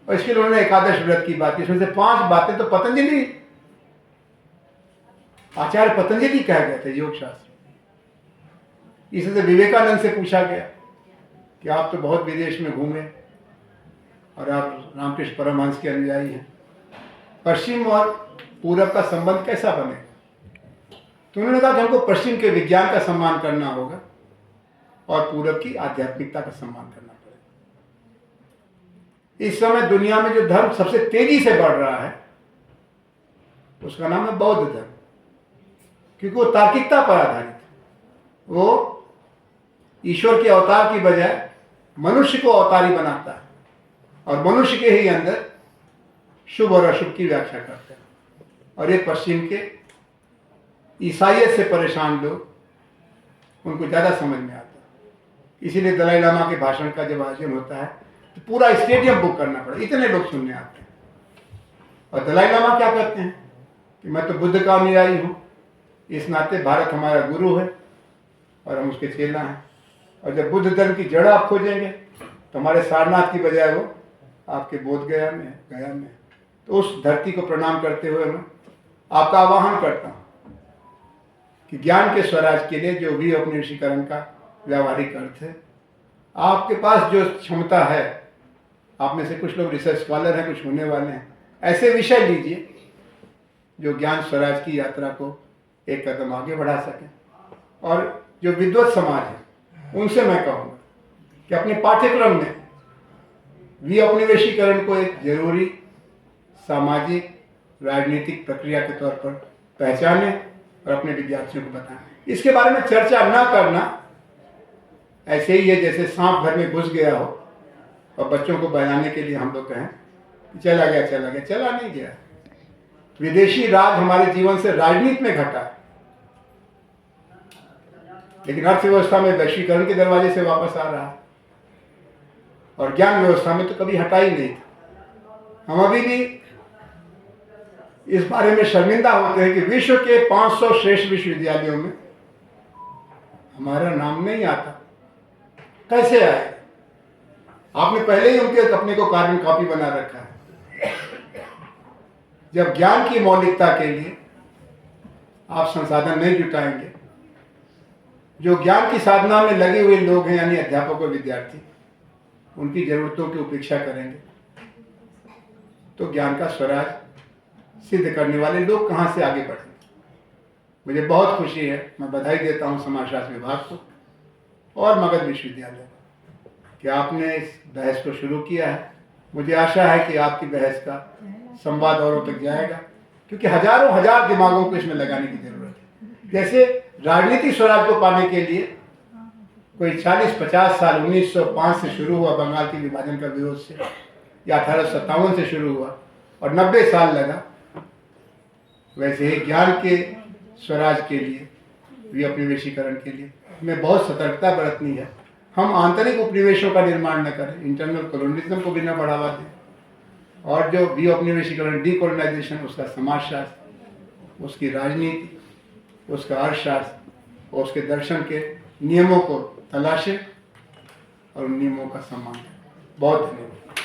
और इसके लिए उन्होंने एकादश व्रत की बात की, इसमें से 5 बातें तो पतंजलि, आचार्य पतंजलि कह गए थे योग शास्त्र। इससे विवेकानंद से पूछा गया कि आप तो बहुत विदेश में घूमे और आप रामकृष्ण परमहंस के अनुयायी हैं, पश्चिम और पूरब का संबंध कैसा बनेगा? तो उन्होंने कहा कि हमको पश्चिम के विज्ञान का सम्मान करना होगा और पूरब की आध्यात्मिकता का सम्मान करना पड़ेगा। इस समय दुनिया में जो धर्म सबसे तेजी से बढ़ रहा है उसका नाम है बौद्ध धर्म, क्योंकि वो तार्किकता पर आधारित है। वो ईश्वर के अवतार की बजाय मनुष्य को अवतारी बनाता है और मनुष्य के ही अंदर शुभ और अशुभ की व्याख्या करता है। और ये पश्चिम के ईसाइयत से परेशान लोग, उनको ज़्यादा समझ में आता है। इसीलिए दलाई लामा के भाषण का जब आयोजन होता है तो पूरा स्टेडियम बुक करना पड़ा, इतने लोग सुनने आते हैं। और दलाई लामा क्या कहते हैं कि मैं तो बुद्ध का अनुयायी हूँ, इस नाते भारत हमारा गुरु है और हम उसके चेला हैं। और जब बुद्ध धर्म की जड़ आप खोजेंगे तो हमारे सारनाथ की बजाय वो आपके बोध गया में। तो उस धरती को प्रणाम करते हुए मैं आपका आह्वान करता हूँ कि ज्ञान के स्वराज के लिए जो भी औपनिवेशीकरण का व्यावहारिक अर्थ है, आपके पास जो क्षमता है, आप में से कुछ लोग रिसर्च स्कॉलर हैं, कुछ होने वाले हैं, ऐसे विषय लीजिए जो ज्ञान स्वराज की यात्रा को एक कदम आगे बढ़ा सकें। और जो विद्वत समाज है उनसे मैं कहूँगा कि अपने पाठ्यक्रम में विऔपनिवेशीकरण को एक जरूरी सामाजिक राजनीतिक प्रक्रिया के तौर पर पहचाने और अपने विद्यार्थियों को बताएं। इसके बारे में चर्चा न करना ऐसे ही है जैसे सांप घर में घुस गया हो और बच्चों को बहलाने के लिए हम लोग कहें चला गया, चला नहीं गया। विदेशी राज हमारे जीवन से राजनीति में घटा, लेकिन अर्थव्यवस्था में वैश्वीकरण के दरवाजे से वापस आ रहा है और ज्ञान व्यवस्था में तो कभी हटा ही नहीं था। हम अभी भी इस बारे में शर्मिंदा होते हैं कि विश्व के 500 श्रेष्ठ विश्वविद्यालयों में हमारा नाम नहीं आता। कैसे आए? आपने पहले ही उनके अपने को कार्बन कॉपी बना रखा है। जब ज्ञान की मौलिकता के लिए आप संसाधन नहीं जुटाएंगे, जो ज्ञान की साधना में लगे हुए लोग हैं यानी अध्यापक और विद्यार्थी, उनकी जरूरतों की उपेक्षा करेंगे तो ज्ञान का स्वराज सिद्ध करने वाले लोग कहाँ से आगे बढ़ेंगे। मुझे बहुत खुशी है, मैं बधाई देता हूँ समाजशास्त्र विभाग को और मगध विश्वविद्यालय को कि आपने इस बहस को शुरू किया है। मुझे आशा है कि आपकी बहस का संवाद औरों तक जाएगा, क्योंकि हजारों हजार दिमागों को इसमें लगाने की जरूरत है। जैसे राजनीतिक स्वराज को पाने के लिए कोई 40-50 साल 1905 से शुरू हुआ बंगाल के विभाजन का विरोध से, या 1857 से शुरू हुआ और 90 साल लगा, वैसे ही ज्ञान के स्वराज के लिए विऔपनिवेशीकरण के लिए हमें बहुत सतर्कता बरतनी है। हम आंतरिक उपनिवेशों का निर्माण न करें, इंटरनल कॉलोनिज्म को भी न बढ़ावा दें, और जो विऔपनिवेशीकरण डीकोलोनाइजेशन, उसका समाजशास्त्र, उसकी राजनीति, उसका अर्थशास्त्र और उसके दर्शन के नियमों को तलाशें और उन नियमों का सम्मान करें। बहुत धन्यवाद।